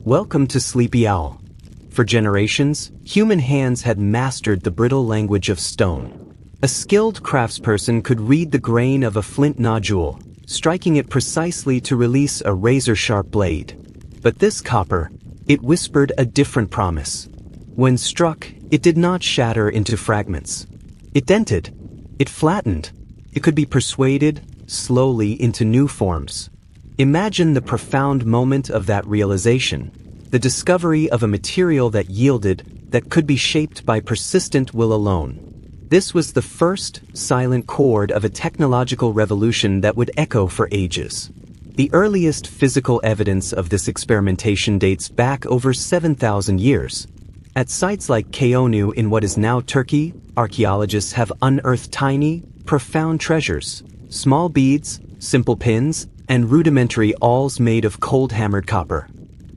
Welcome to Sleepy Owl. For generations, human hands had mastered the brittle language of stone. A skilled craftsperson could read the grain of a flint nodule, striking it precisely to release a razor-sharp blade. But this copper, it whispered a different promise. When struck, it did not shatter into fragments. It dented. It flattened. It could be persuaded, slowly, into new forms. Imagine the profound moment of that realization, the discovery of a material that yielded, that could be shaped by persistent will alone. This was the first silent chord of a technological revolution that would echo for ages. The earliest physical evidence of this experimentation dates back over 7,000 years. At sites like Keonu in what is now Turkey, archaeologists have unearthed tiny, profound treasures, small beads, simple pins, and rudimentary awls made of cold-hammered copper.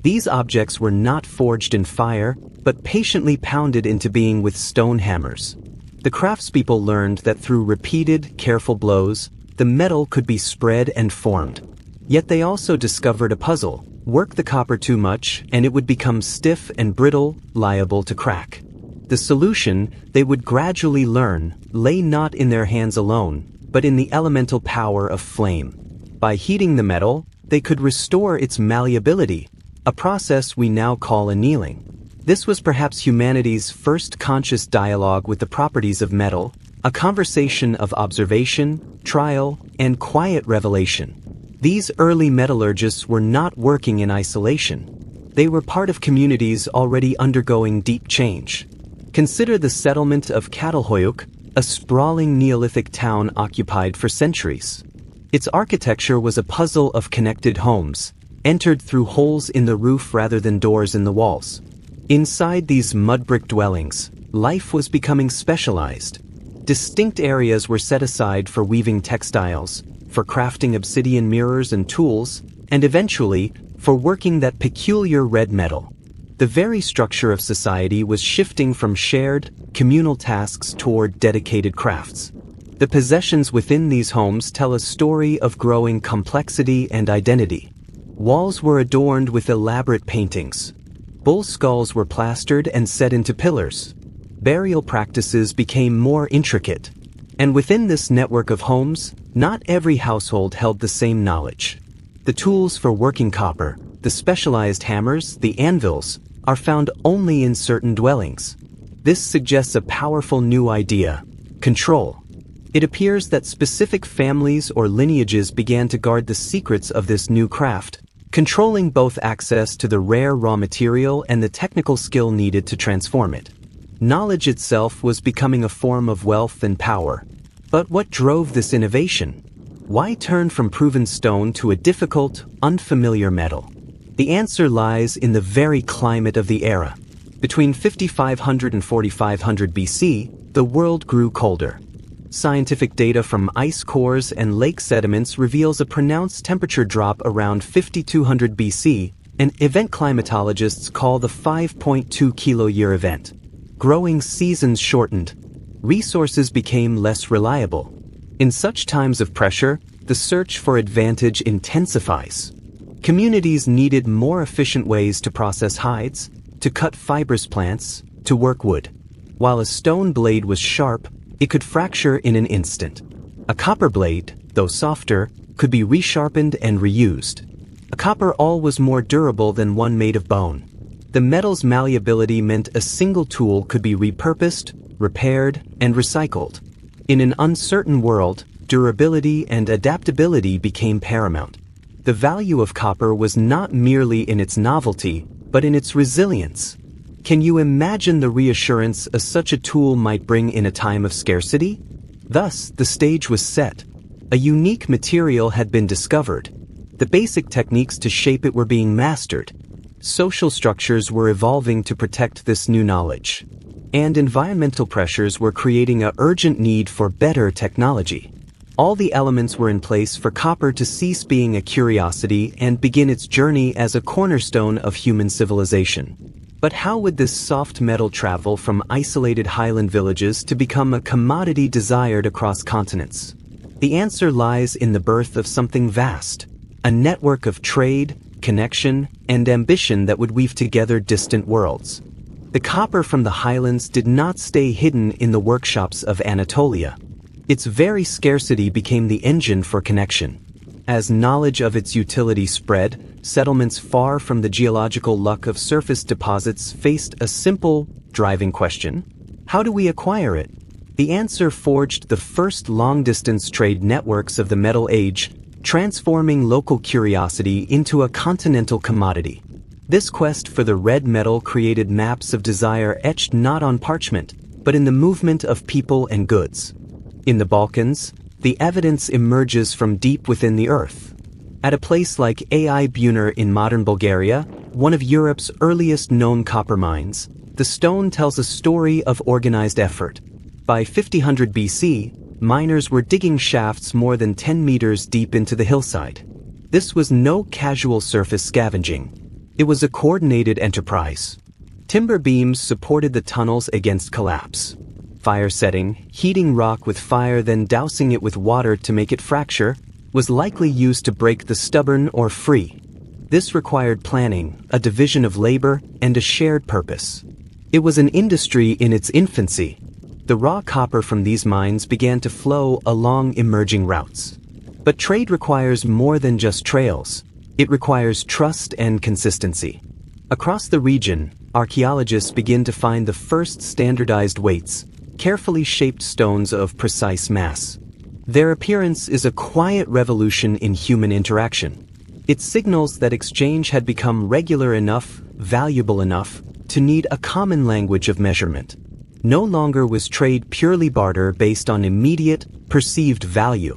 These objects were not forged in fire, but patiently pounded into being with stone hammers. The craftspeople learned that through repeated, careful blows, the metal could be spread and formed. Yet they also discovered a puzzle. Work the copper too much, and it would become stiff and brittle, liable to crack. The solution, they would gradually learn, lay not in their hands alone, but in the elemental power of flame. By heating the metal, they could restore its malleability, a process we now call annealing. This was perhaps humanity's first conscious dialogue with the properties of metal, a conversation of observation, trial, and quiet revelation. These early metallurgists were not working in isolation. They were part of communities already undergoing deep change. Consider the settlement of Catalhoyuk, a sprawling Neolithic town occupied for centuries. Its architecture was a puzzle of connected homes, entered through holes in the roof rather than doors in the walls. Inside these mud-brick dwellings, life was becoming specialized. Distinct areas were set aside for weaving textiles, for crafting obsidian mirrors and tools, and eventually, for working that peculiar red metal. The very structure of society was shifting from shared, communal tasks toward dedicated crafts. The possessions within these homes tell a story of growing complexity and identity. Walls were adorned with elaborate paintings. Bull skulls were plastered and set into pillars. Burial practices became more intricate. And within this network of homes, not every household held the same knowledge. The tools for working copper, the specialized hammers, the anvils, are found only in certain dwellings. This suggests a powerful new idea: control. It appears that specific families or lineages began to guard the secrets of this new craft, controlling both access to the rare raw material and the technical skill needed to transform it. Knowledge itself was becoming a form of wealth and power. But what drove this innovation? Why turn from proven stone to a difficult, unfamiliar metal? The answer lies in the very climate of the era. Between 5500 and 4500 BC, the world grew colder. Scientific data from ice cores and lake sediments reveals a pronounced temperature drop around 5200 BC, an event climatologists call the 5.2 kiloyear event. Growing seasons shortened. Resources became less reliable. In such times of pressure, the search for advantage intensifies. Communities needed more efficient ways to process hides, to cut fibrous plants, to work wood. While a stone blade was sharp, it could fracture in an instant. A copper blade, though softer, could be resharpened and reused. A copper awl was more durable than one made of bone. The metal's malleability meant a single tool could be repurposed, repaired, and recycled. In an uncertain world, durability and adaptability became paramount. The value of copper was not merely in its novelty, but in its resilience. Can you imagine the reassurance such a tool might bring in a time of scarcity? Thus, the stage was set. A unique material had been discovered. The basic techniques to shape it were being mastered. Social structures were evolving to protect this new knowledge. And environmental pressures were creating an urgent need for better technology. All the elements were in place for copper to cease being a curiosity and begin its journey as a cornerstone of human civilization. But how would this soft metal travel from isolated highland villages to become a commodity desired across continents? The answer lies in the birth of something vast, a network of trade, connection, and ambition that would weave together distant worlds. The copper from the highlands did not stay hidden in the workshops of Anatolia. Its very scarcity became the engine for connection. As knowledge of its utility spread, settlements far from the geological luck of surface deposits faced a simple, driving question: how do we acquire it? The answer forged the first long-distance trade networks of the Metal Age, transforming local curiosity into a continental commodity. This quest for the red metal created maps of desire etched not on parchment, but in the movement of people and goods. In the Balkans, the evidence emerges from deep within the earth. At a place like Ai Bunar in modern Bulgaria, one of Europe's earliest known copper mines, the stone tells a story of organized effort. By 5000 BC, miners were digging shafts more than 10 meters deep into the hillside. This was no casual surface scavenging. It was a coordinated enterprise. Timber beams supported the tunnels against collapse. Fire setting, heating rock with fire then dousing it with water to make it fracture, was likely used to break the stubborn or free. This required planning, a division of labor, and a shared purpose. It was an industry in its infancy. The raw copper from these mines began to flow along emerging routes. But trade requires more than just trails. It requires trust and consistency. Across the region, archaeologists begin to find the first standardized weights, carefully shaped stones of precise mass. Their appearance is a quiet revolution in human interaction. It signals that exchange had become regular enough, valuable enough, to need a common language of measurement. No longer was trade purely barter based on immediate, perceived value.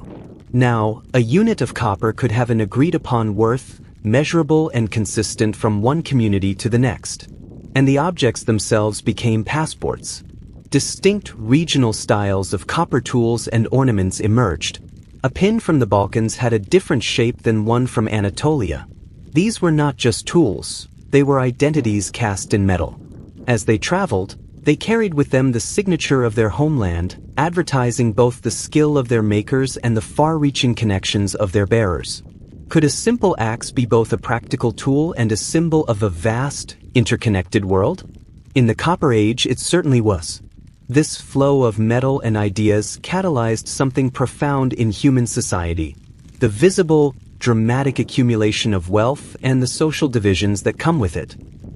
Now, a unit of copper could have an agreed-upon worth, measurable and consistent from one community to the next. And the objects themselves became passports. Distinct regional styles of copper tools and ornaments emerged. A pin from the Balkans had a different shape than one from Anatolia. These were not just tools, they were identities cast in metal. As they traveled, they carried with them the signature of their homeland, advertising both the skill of their makers and the far-reaching connections of their bearers. Could a simple axe be both a practical tool and a symbol of a vast, interconnected world? In the Copper Age, it certainly was. This flow of metal and ideas catalyzed something profound in human society: the visible, dramatic accumulation of wealth and the social divisions that come with it.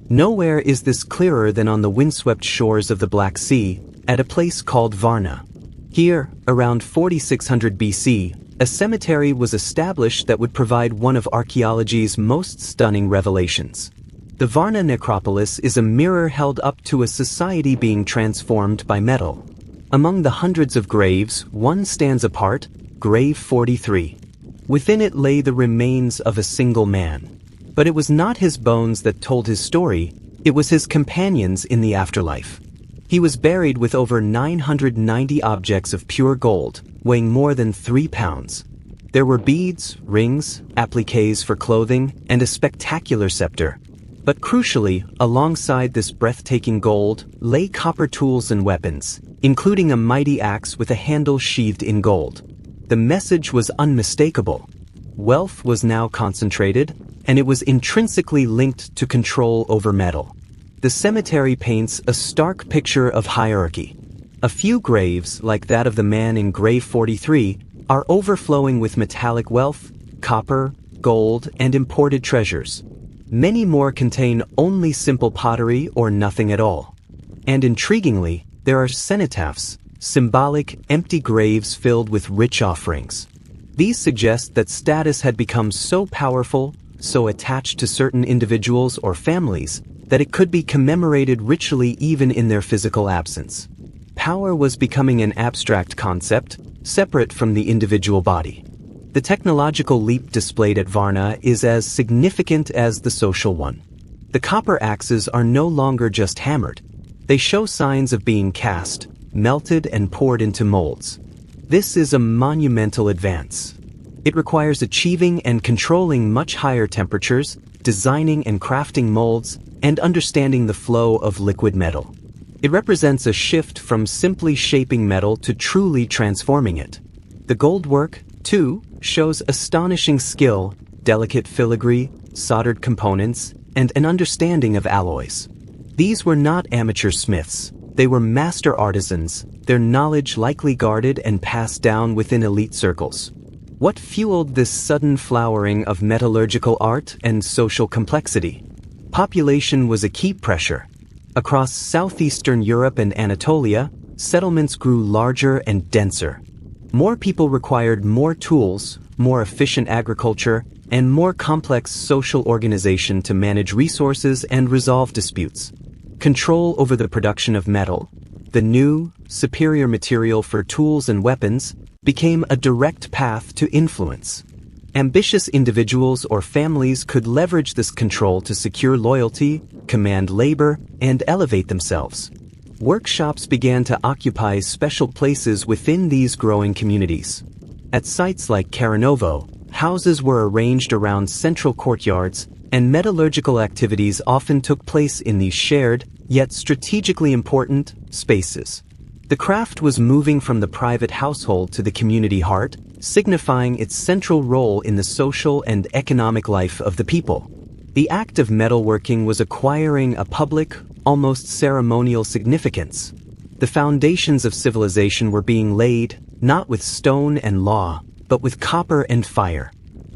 Nowhere is this clearer than on the windswept shores of the Black Sea, at a place called Varna. Here, around 4600 BC, a cemetery was established that would provide one of archaeology's most stunning revelations. The Varna necropolis is a mirror held up to a society being transformed by metal. Among the hundreds of graves, one stands apart, Grave 43. Within it lay the remains of a single man. But it was not his bones that told his story, it was his companions in the afterlife. He was buried with over 990 objects of pure gold, weighing more than 3 pounds. There were beads, rings, appliques for clothing, and a spectacular scepter. But crucially, alongside this breathtaking gold, lay copper tools and weapons, including a mighty axe with a handle sheathed in gold. The message was unmistakable. Wealth was now concentrated, and it was intrinsically linked to control over metal. The cemetery paints a stark picture of hierarchy. A few graves, like that of the man in Grave 43, are overflowing with metallic wealth, copper, gold, and imported treasures. Many more contain only simple pottery or nothing at all. And intriguingly, there are cenotaphs, symbolic, empty graves filled with rich offerings. These suggest that status had become so powerful, so attached to certain individuals or families, that it could be commemorated ritually even in their physical absence. Power was becoming an abstract concept, separate from the individual body. The technological leap displayed at Varna is as significant as the social one. The copper axes are no longer just hammered. They show signs of being cast, melted, and poured into molds. This is a monumental advance. It requires achieving and controlling much higher temperatures, designing and crafting molds, and understanding the flow of liquid metal. It represents a shift from simply shaping metal to truly transforming it. The gold work, too, shows astonishing skill, delicate filigree, soldered components, and an understanding of alloys. These were not amateur smiths. They were master artisans, their knowledge likely guarded and passed down within elite circles. What fueled this sudden flowering of metallurgical art and social complexity? Population was a key pressure. Across southeastern Europe and Anatolia, settlements grew larger and denser. More people required more tools, more efficient agriculture, and more complex social organization to manage resources and resolve disputes. Control over the production of metal, the new, superior material for tools and weapons, became a direct path to influence. Ambitious individuals or families could leverage this control to secure loyalty, command labor, and elevate themselves. Workshops began to occupy special places within these growing communities. At sites like Karanovo, houses were arranged around central courtyards, and metallurgical activities often took place in these shared, yet strategically important, spaces. The craft was moving from the private household to the community heart, signifying its central role in the social and economic life of the people. The act of metalworking was acquiring a public, almost ceremonial significance. The foundations of civilization were being laid, not with stone and law, but with copper and fire.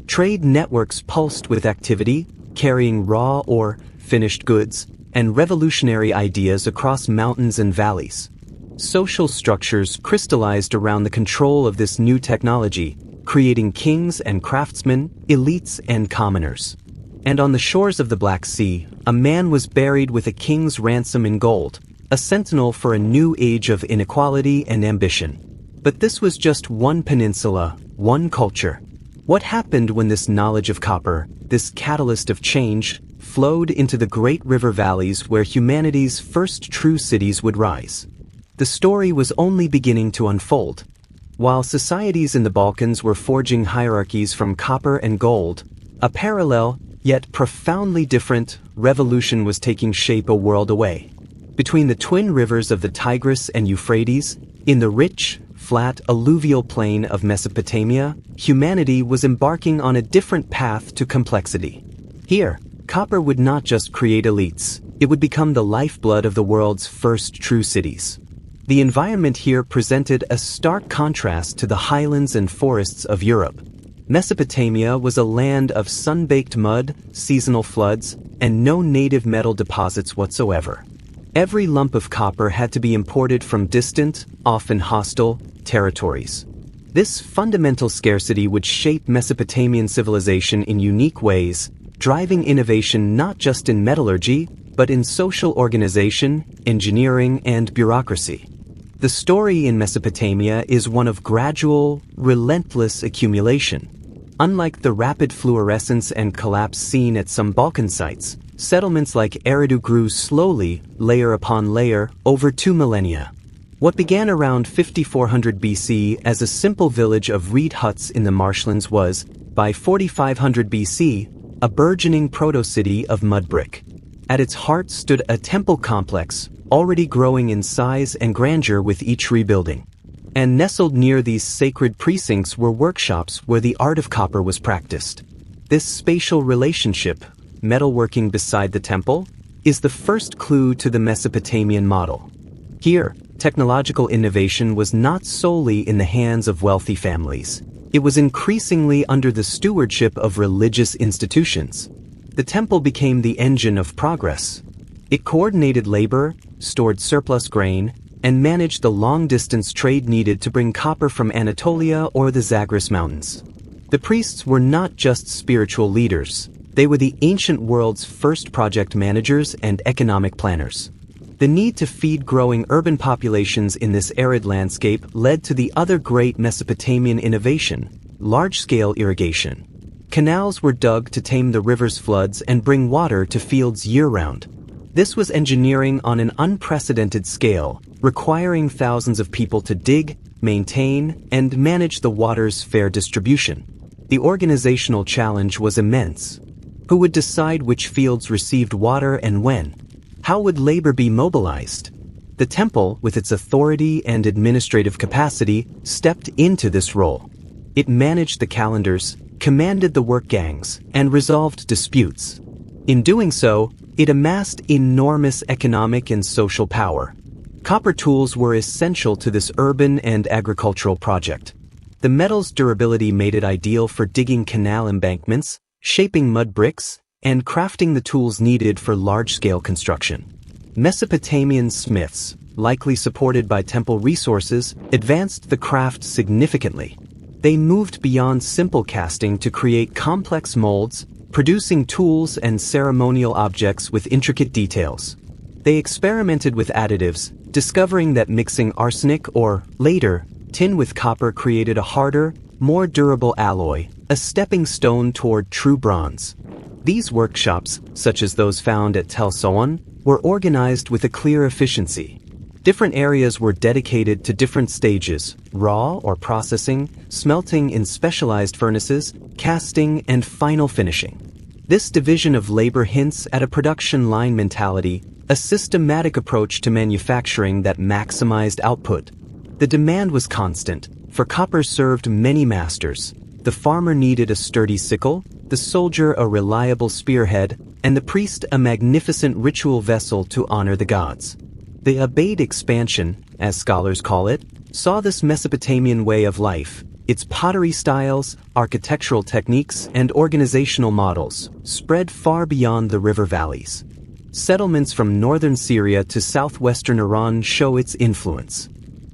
Trade networks pulsed with activity, carrying raw or finished goods, and revolutionary ideas across mountains and valleys. Social structures crystallized around the control of this new technology, creating kings and craftsmen, elites and commoners. And on the shores of the Black Sea, a man was buried with a king's ransom in gold, a sentinel for a new age of inequality and ambition. But this was just one peninsula, one culture. What happened when this knowledge of copper, this catalyst of change, flowed into the great river valleys where humanity's first true cities would rise? The story was only beginning to unfold. While societies in the Balkans were forging hierarchies from copper and gold, a parallel, yet profoundly different, revolution was taking shape a world away. Between the twin rivers of the Tigris and Euphrates, in the rich, flat alluvial plain of Mesopotamia, humanity was embarking on a different path to complexity. Here, copper would not just create elites, it would become the lifeblood of the world's first true cities. The environment here presented a stark contrast to the highlands and forests of Europe. Mesopotamia was a land of sun-baked mud, seasonal floods, and no native metal deposits whatsoever. Every lump of copper had to be imported from distant, often hostile, territories. This fundamental scarcity would shape Mesopotamian civilization in unique ways, driving innovation not just in metallurgy, but in social organization, engineering, and bureaucracy. The story in Mesopotamia is one of gradual, relentless accumulation. Unlike the rapid fluorescence and collapse seen at some Balkan sites, settlements like Eridu grew slowly, layer upon layer, over 2 millennia. What began around 5400 BC as a simple village of reed huts in the marshlands was, by 4500 BC, a burgeoning proto-city of mud brick. At its heart stood a temple complex, already growing in size and grandeur with each rebuilding. And nestled near these sacred precincts were workshops where the art of copper was practiced. This spatial relationship, metalworking beside the temple, is the first clue to the Mesopotamian model. Here, technological innovation was not solely in the hands of wealthy families. It was increasingly under the stewardship of religious institutions. The temple became the engine of progress. It coordinated labor, stored surplus grain, and managed the long-distance trade needed to bring copper from Anatolia or the Zagros Mountains. The priests were not just spiritual leaders. They were the ancient world's first project managers and economic planners. The need to feed growing urban populations in this arid landscape led to the other great Mesopotamian innovation, large-scale irrigation. Canals were dug to tame the river's floods and bring water to fields year-round. This was engineering on an unprecedented scale, requiring thousands of people to dig, maintain, and manage the water's fair distribution. The organizational challenge was immense. Who would decide which fields received water and when? How would labor be mobilized? The temple, with its authority and administrative capacity, stepped into this role. It managed the calendars, commanded the work gangs, and resolved disputes. In doing so, it amassed enormous economic and social power. Copper tools were essential to this urban and agricultural project. The metal's durability made it ideal for digging canal embankments, shaping mud bricks, and crafting the tools needed for large-scale construction. Mesopotamian smiths, likely supported by temple resources, advanced the craft significantly. They moved beyond simple casting to create complex molds, producing tools and ceremonial objects with intricate details. They experimented with additives, discovering that mixing arsenic or, later, tin with copper created a harder, more durable alloy, a stepping stone toward true bronze. These workshops, such as those found at Tel Soan, were organized with a clear efficiency. Different areas were dedicated to different stages: raw or processing, smelting in specialized furnaces, casting, and final finishing. This division of labor hints at a production line mentality, a systematic approach to manufacturing that maximized output. The demand was constant, for copper served many masters. The farmer needed a sturdy sickle, the soldier a reliable spearhead, and the priest a magnificent ritual vessel to honor the gods. The Abade expansion, as scholars call it, saw this Mesopotamian way of life, its pottery styles, architectural techniques, and organizational models, spread far beyond the river valleys. Settlements from northern Syria to southwestern Iran show its influence.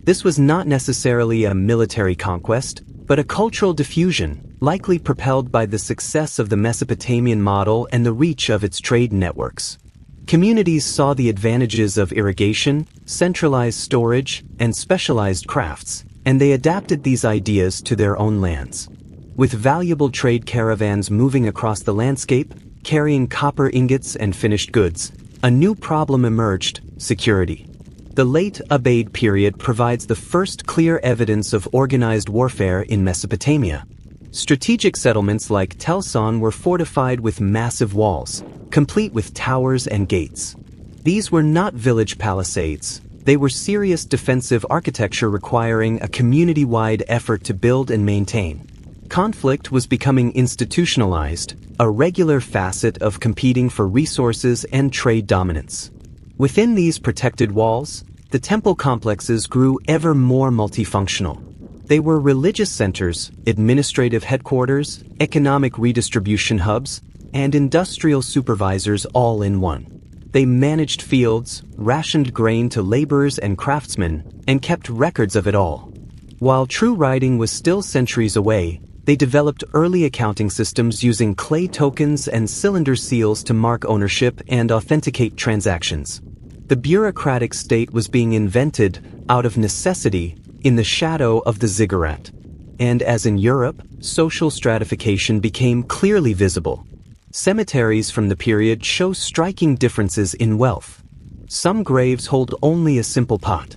This was not necessarily a military conquest, but a cultural diffusion, likely propelled by the success of the Mesopotamian model and the reach of its trade networks. Communities saw the advantages of irrigation, centralized storage, and specialized crafts, and they adapted these ideas to their own lands. With valuable trade caravans moving across the landscape, carrying copper ingots and finished goods, a new problem emerged: security. The late Abade period provides the first clear evidence of organized warfare in Mesopotamia. Strategic settlements like Tel Soan were fortified with massive walls, complete with towers and gates. These were not village palisades. They were serious defensive architecture requiring a community-wide effort to build and maintain. Conflict was becoming institutionalized, a regular facet of competing for resources and trade dominance. Within these protected walls, the temple complexes grew ever more multifunctional. They were religious centers, administrative headquarters, economic redistribution hubs, and industrial supervisors all in one. They managed fields, rationed grain to laborers and craftsmen, and kept records of it all. While true writing was still centuries away, they developed early accounting systems using clay tokens and cylinder seals to mark ownership and authenticate transactions. The bureaucratic state was being invented out of necessity in the shadow of the ziggurat. And as in Europe, social stratification became clearly visible. Cemeteries from the period show striking differences in wealth. Some graves hold only a simple pot.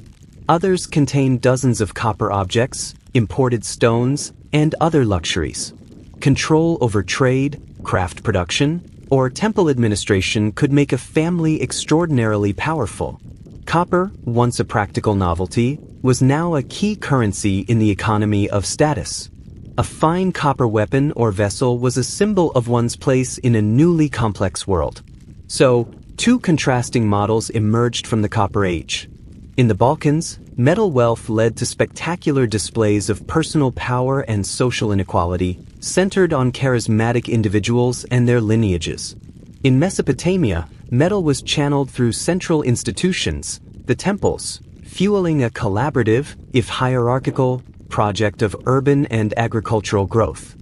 Others contain dozens of copper objects, imported stones, and other luxuries. Control over trade, craft production, or temple administration could make a family extraordinarily powerful. Copper, once a practical novelty, was now a key currency in the economy of status. A fine copper weapon or vessel was a symbol of one's place in a newly complex world. So, two contrasting models emerged from the Copper Age. In the Balkans, metal wealth led to spectacular displays of personal power and social inequality, centered on charismatic individuals and their lineages. In Mesopotamia, metal was channeled through central institutions, the temples, fueling a collaborative, if hierarchical, project of urban and agricultural growth.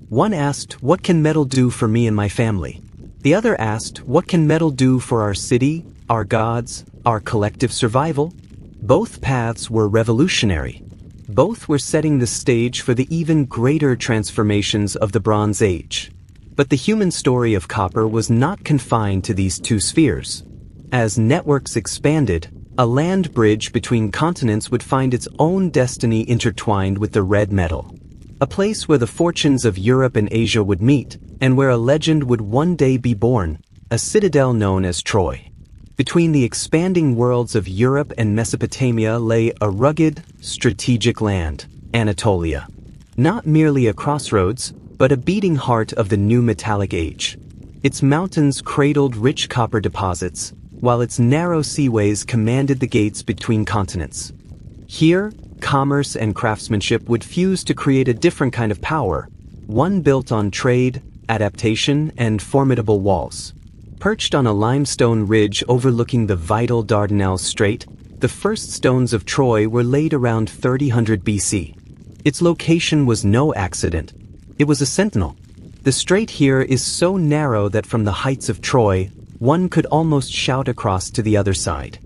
One asked, "What can metal do for me and my family?" The other asked, "What can metal do for our city, our gods, our collective survival?" Both paths were revolutionary. Both were setting the stage for the even greater transformations of the Bronze Age. But the human story of copper was not confined to these two spheres. As networks expanded, a land bridge between continents would find its own destiny intertwined with the red metal. A place where the fortunes of Europe and Asia would meet, and where a legend would one day be born, a citadel known as Troy. Between the expanding worlds of Europe and Mesopotamia lay a rugged, strategic land, Anatolia. Not merely a crossroads, but a beating heart of the new metallic age. Its mountains cradled rich copper deposits, while its narrow seaways commanded the gates between continents. Here, commerce and craftsmanship would fuse to create a different kind of power, one built on trade, adaptation, and formidable walls. Perched on a limestone ridge overlooking the vital Dardanelles Strait, the first stones of Troy were laid around 3000 BC. Its location was no accident. It was a sentinel. The strait here is so narrow that from the heights of Troy, one could almost shout across to the other side.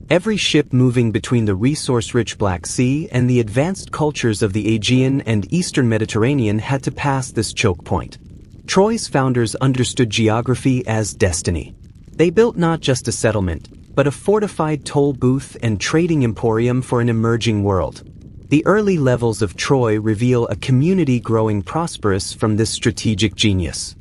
Every ship moving between the resource-rich Black Sea and the advanced cultures of the Aegean and Eastern Mediterranean had to pass this choke point. Troy's founders understood geography as destiny. They built not just a settlement, but a fortified toll booth and trading emporium for an emerging world. The early levels of Troy reveal a community growing prosperous from this strategic genius.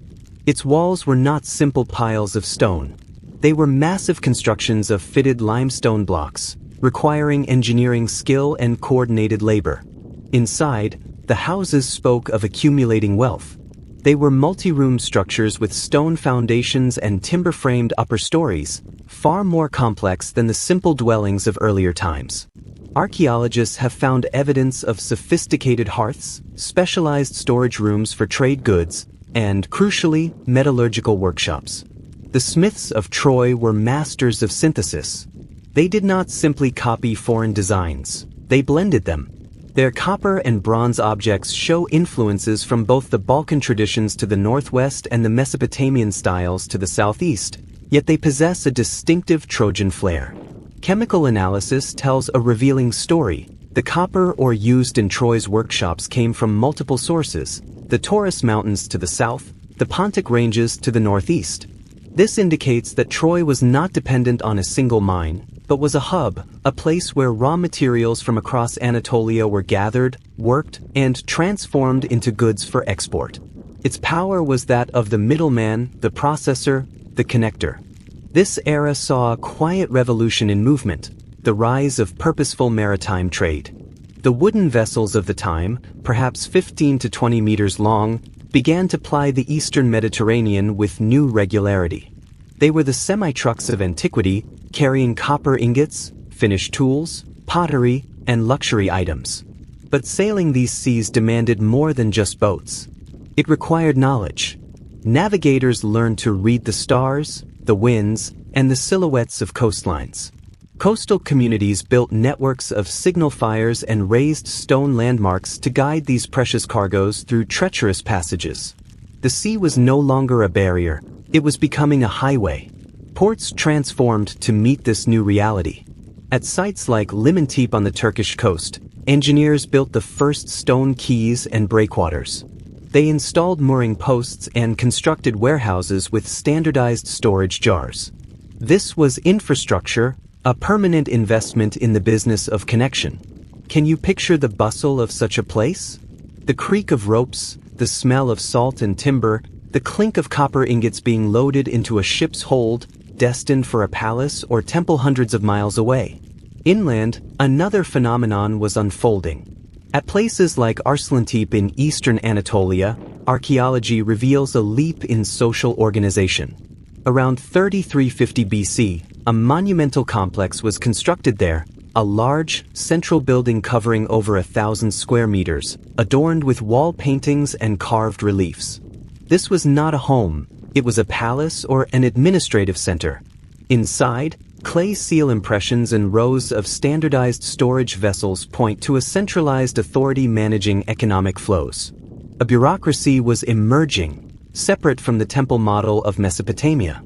Its walls were not simple piles of stone. They were massive constructions of fitted limestone blocks, requiring engineering skill and coordinated labor. Inside, the houses spoke of accumulating wealth. They were multi-room structures with stone foundations and timber-framed upper stories, far more complex than the simple dwellings of earlier times. Archaeologists have found evidence of sophisticated hearths, specialized storage rooms for trade goods, and, crucially, metallurgical workshops. The smiths of Troy were masters of synthesis. They did not simply copy foreign designs, they blended them. Their copper and bronze objects show influences from both the Balkan traditions to the northwest and the Mesopotamian styles to the southeast, yet they possess a distinctive Trojan flair. Chemical analysis tells a revealing story. The copper ore used in Troy's workshops came from multiple sources: the Taurus Mountains to the south, the Pontic Ranges to the northeast. This indicates that Troy was not dependent on a single mine, but was a hub, a place where raw materials from across Anatolia were gathered, worked, and transformed into goods for export. Its power was that of the middleman, the processor, the connector. This era saw a quiet revolution in movement, the rise of purposeful maritime trade. The wooden vessels of the time, perhaps 15 to 20 meters long, began to ply the eastern Mediterranean with new regularity. They were the semi-trucks of antiquity, carrying copper ingots, finished tools, pottery, and luxury items. But sailing these seas demanded more than just boats. It required knowledge. Navigators learned to read the stars, the winds, and the silhouettes of coastlines. Coastal communities built networks of signal fires and raised stone landmarks to guide these precious cargoes through treacherous passages. The sea was no longer a barrier, it was becoming a highway. Ports transformed to meet this new reality. At sites like Limentip on the Turkish coast, engineers built the first stone quays and breakwaters. They installed mooring posts and constructed warehouses with standardized storage jars. This was infrastructure, a permanent investment in the business of connection. Can you picture the bustle of such a place? The creak of ropes, the smell of salt and timber, the clink of copper ingots being loaded into a ship's hold, destined for a palace or temple hundreds of miles away. Inland, another phenomenon was unfolding. At places like Arslantip in eastern Anatolia, archaeology reveals a leap in social organization. Around 3350 BC, a monumental complex was constructed there, a large, central building covering over 1,000 square meters, adorned with wall paintings and carved reliefs. This was not a home, it was a palace or an administrative center. Inside, clay seal impressions and rows of standardized storage vessels point to a centralized authority managing economic flows. A bureaucracy was emerging, separate from the temple model of Mesopotamia.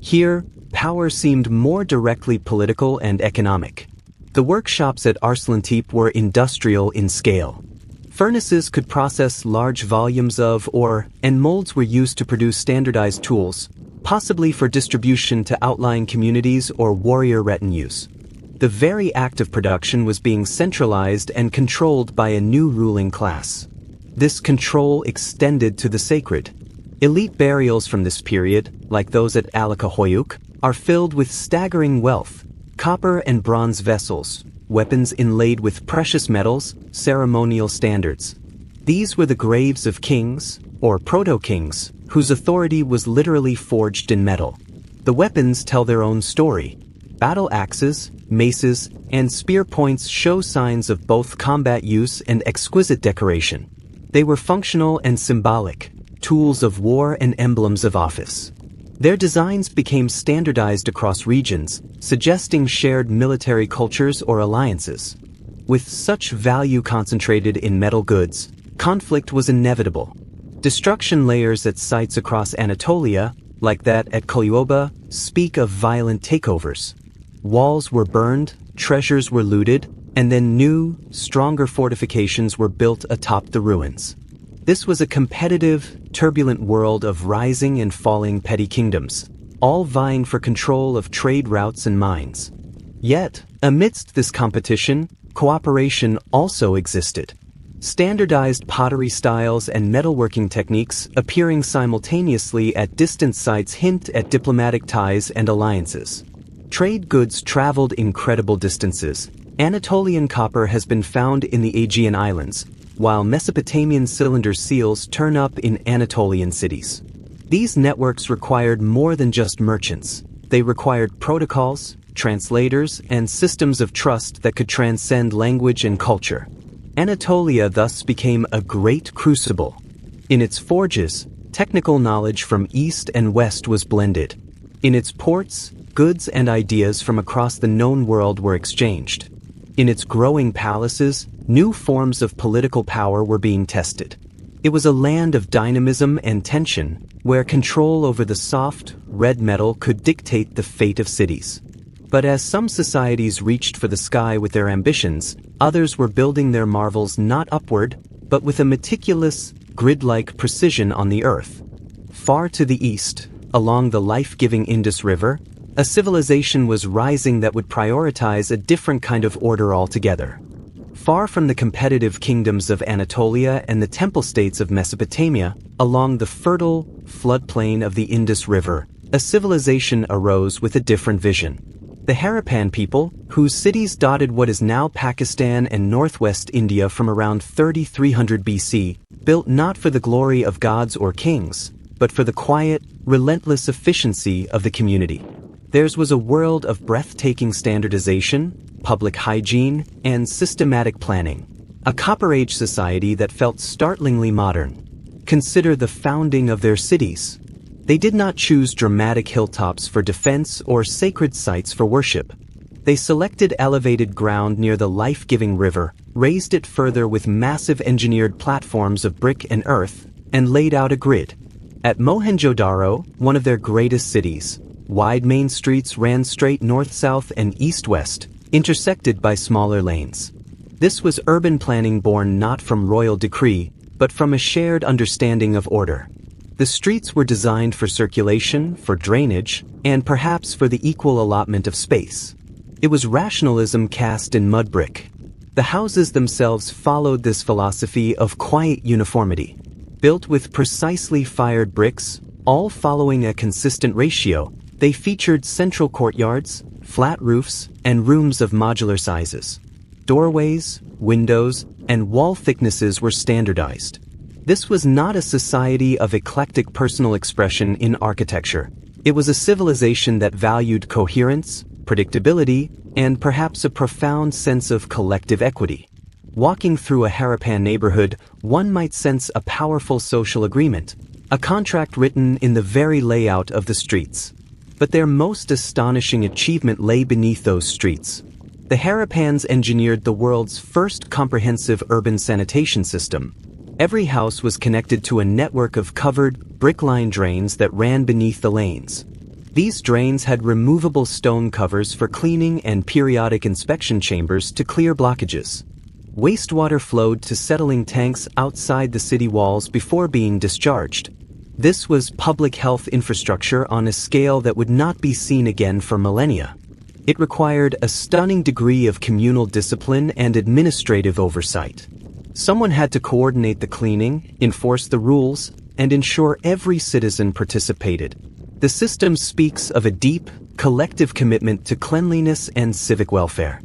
Here, power seemed more directly political and economic. The workshops at Arslantip were industrial in scale. Furnaces could process large volumes of ore, and molds were used to produce standardized tools, possibly for distribution to outlying communities or warrior retinues. The very act of production was being centralized and controlled by a new ruling class. This control extended to the sacred. Elite burials from this period, like those at Alakahoyuk, are filled with staggering wealth: copper and bronze vessels, weapons inlaid with precious metals, ceremonial standards. These were the graves of kings, or proto-kings, whose authority was literally forged in metal. The weapons tell their own story. Battle axes, maces, and spear points show signs of both combat use and exquisite decoration. They were functional and symbolic, tools of war and emblems of office. Their designs became standardized across regions, suggesting shared military cultures or alliances. With such value concentrated in metal goods, conflict was inevitable. Destruction layers at sites across Anatolia, like that at Koluoba, speak of violent takeovers. Walls were burned, treasures were looted, and then new, stronger fortifications were built atop the ruins. This was a competitive, turbulent world of rising and falling petty kingdoms, all vying for control of trade routes and mines. Yet, amidst this competition, cooperation also existed. Standardized pottery styles and metalworking techniques appearing simultaneously at distant sites hint at diplomatic ties and alliances. Trade goods traveled incredible distances. Anatolian copper has been found in the Aegean Islands, while Mesopotamian cylinder seals turn up in Anatolian cities. These networks required more than just merchants. They required protocols, translators, and systems of trust that could transcend language and culture. Anatolia thus became a great crucible. In its forges, technical knowledge from east and west was blended. In its ports, goods and ideas from across the known world were exchanged. In its growing palaces, new forms of political power were being tested. It was a land of dynamism and tension, where control over the soft, red metal could dictate the fate of cities. But as some societies reached for the sky with their ambitions, others were building their marvels not upward, but with a meticulous, grid-like precision on the earth. Far to the east, along the life-giving Indus River, a civilization was rising that would prioritize a different kind of order altogether. Far from the competitive kingdoms of Anatolia and the temple states of Mesopotamia, along the fertile floodplain of the Indus River, a civilization arose with a different vision. The Harappan people, whose cities dotted what is now Pakistan and northwest India from around 3300 BC, built not for the glory of gods or kings, but for the quiet, relentless efficiency of the community. Theirs was a world of breathtaking standardization, public hygiene, and systematic planning. A Copper Age society that felt startlingly modern. Consider the founding of their cities. They did not choose dramatic hilltops for defense or sacred sites for worship. They selected elevated ground near the life-giving river, raised it further with massive engineered platforms of brick and earth, and laid out a grid. At Mohenjo-Daro, one of their greatest cities, wide main streets ran straight north-south and east-west, intersected by smaller lanes. This was urban planning born not from royal decree, but from a shared understanding of order. The streets were designed for circulation, for drainage, and perhaps for the equal allotment of space. It was rationalism cast in mud brick. The houses themselves followed this philosophy of quiet uniformity. Built with precisely fired bricks, all following a consistent ratio, they featured central courtyards, flat roofs, and rooms of modular sizes. Doorways, windows, and wall thicknesses were standardized. This was not a society of eclectic personal expression in architecture. It was a civilization that valued coherence, predictability, and perhaps a profound sense of collective equity. Walking through a Harappan neighborhood, one might sense a powerful social agreement, a contract written in the very layout of the streets. But their most astonishing achievement lay beneath those streets. The Harappans engineered the world's first comprehensive urban sanitation system. Every house was connected to a network of covered, brick-lined drains that ran beneath the lanes. These drains had removable stone covers for cleaning and periodic inspection chambers to clear blockages. Wastewater flowed to settling tanks outside the city walls before being discharged. This was public health infrastructure on a scale that would not be seen again for millennia. It required a stunning degree of communal discipline and administrative oversight. Someone had to coordinate the cleaning, enforce the rules, and ensure every citizen participated. The system speaks of a deep, collective commitment to cleanliness and civic welfare.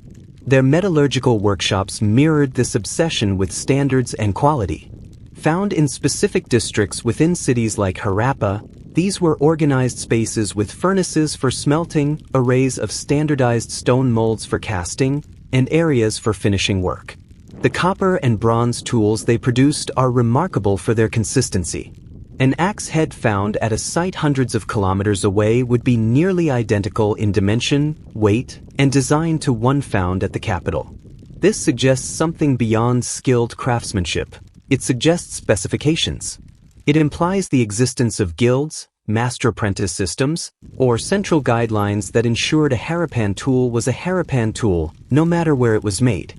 Their metallurgical workshops mirrored this obsession with standards and quality. Found in specific districts within cities like Harappa, these were organized spaces with furnaces for smelting, arrays of standardized stone molds for casting, and areas for finishing work. The copper and bronze tools they produced are remarkable for their consistency. An axe head found at a site hundreds of kilometers away would be nearly identical in dimension, weight, and design to one found at the capital. This suggests something beyond skilled craftsmanship. It suggests specifications. It implies the existence of guilds, master-apprentice systems, or central guidelines that ensured a Harappan tool was a Harappan tool, no matter where it was made.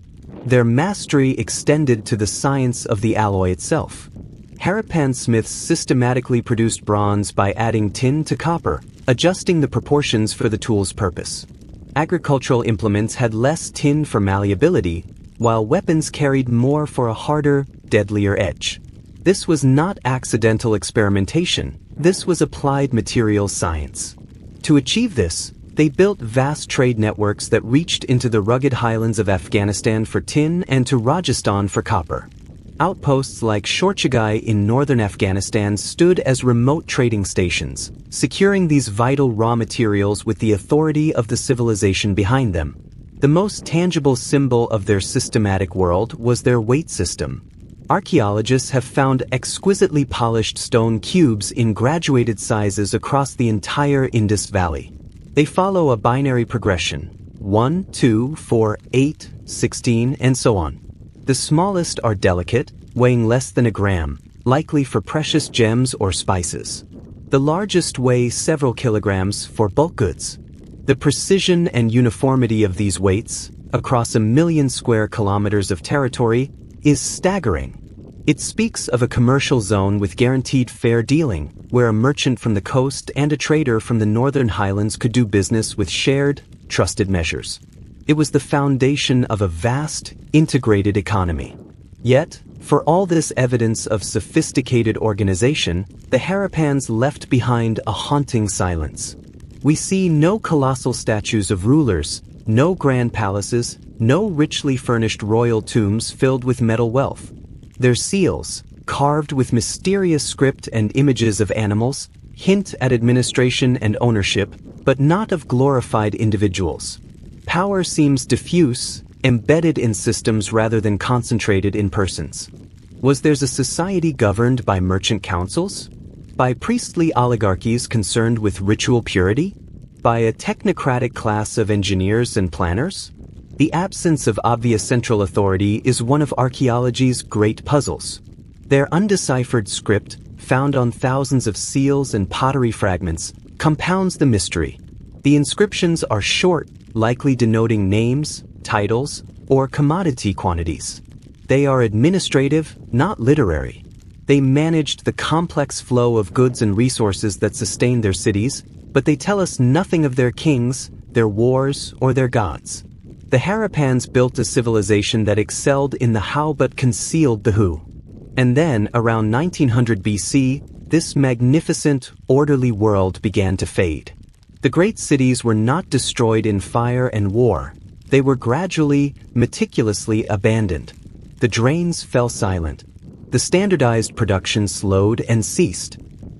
Their mastery extended to the science of the alloy itself. Harappan smiths systematically produced bronze by adding tin to copper, adjusting the proportions for the tool's purpose. Agricultural implements had less tin for malleability, while weapons carried more for a harder, deadlier edge. This was not accidental experimentation, this was applied materials science. To achieve this, they built vast trade networks that reached into the rugged highlands of Afghanistan for tin and to Rajasthan for copper. Outposts like Shorchagai in northern Afghanistan stood as remote trading stations, securing these vital raw materials with the authority of the civilization behind them. The most tangible symbol of their systematic world was their weight system. Archaeologists have found exquisitely polished stone cubes in graduated sizes across the entire Indus Valley. They follow a binary progression: 1, 2, 4, 8, 16, and so on. The smallest are delicate, weighing less than a gram, likely for precious gems or spices. The largest weigh several kilograms for bulk goods. The precision and uniformity of these weights, across 1 million square kilometers of territory, is staggering. It speaks of a commercial zone with guaranteed fair dealing, where a merchant from the coast and a trader from the northern highlands could do business with shared, trusted measures. It was the foundation of a vast, integrated economy. Yet, for all this evidence of sophisticated organization, the Harappans left behind a haunting silence. We see no colossal statues of rulers, no grand palaces, no richly furnished royal tombs filled with metal wealth. Their seals, carved with mysterious script and images of animals, hint at administration and ownership, but not of glorified individuals. Power seems diffuse, embedded in systems rather than concentrated in persons. Was there a society governed by merchant councils? By priestly oligarchies concerned with ritual purity? By a technocratic class of engineers and planners? The absence of obvious central authority is one of archaeology's great puzzles. Their undeciphered script, found on thousands of seals and pottery fragments, compounds the mystery. The inscriptions are short, likely denoting names, titles, or commodity quantities. They are administrative, not literary. They managed the complex flow of goods and resources that sustained their cities, but they tell us nothing of their kings, their wars, or their gods. The Harappans built a civilization that excelled in the how but concealed the who. And then, around 1900 BC, this magnificent, orderly world began to fade. The great cities were not destroyed in fire and war. They were gradually, meticulously abandoned. The drains fell silent. The standardized production slowed and ceased.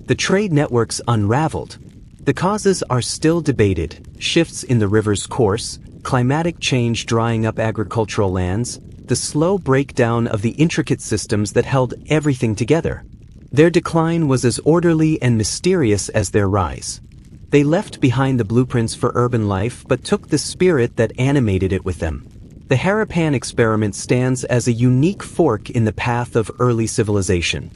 The trade networks unraveled. The causes are still debated: shifts in the river's course, climatic change drying up agricultural lands, the slow breakdown of the intricate systems that held everything together. Their decline was as orderly and mysterious as their rise. They left behind the blueprints for urban life but took the spirit that animated it with them. The Harappan experiment stands as a unique fork in the path of early civilization.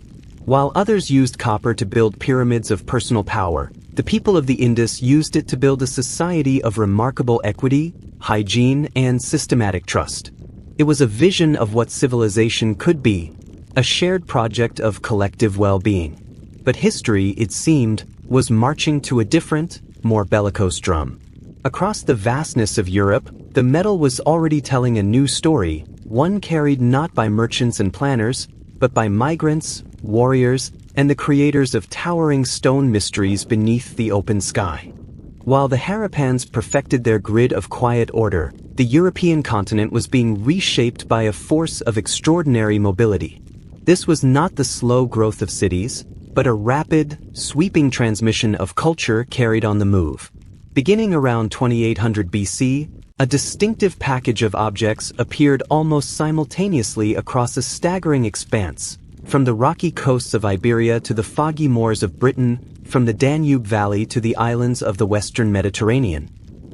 While others used copper to build pyramids of personal power, the people of the Indus used it to build a society of remarkable equity, hygiene, and systematic trust. It was a vision of what civilization could be, a shared project of collective well-being. But history, it seemed, was marching to a different, more bellicose drum. Across the vastness of Europe, the metal was already telling a new story, one carried not by merchants and planners, but by migrants, warriors, and the creators of towering stone mysteries beneath the open sky. While the Harappans perfected their grid of quiet order, the European continent was being reshaped by a force of extraordinary mobility. This was not the slow growth of cities, but a rapid, sweeping transmission of culture carried on the move. Beginning around 2800 BC, a distinctive package of objects appeared almost simultaneously across a staggering expanse, from the rocky coasts of Iberia to the foggy moors of Britain, from the Danube Valley to the islands of the western Mediterranean.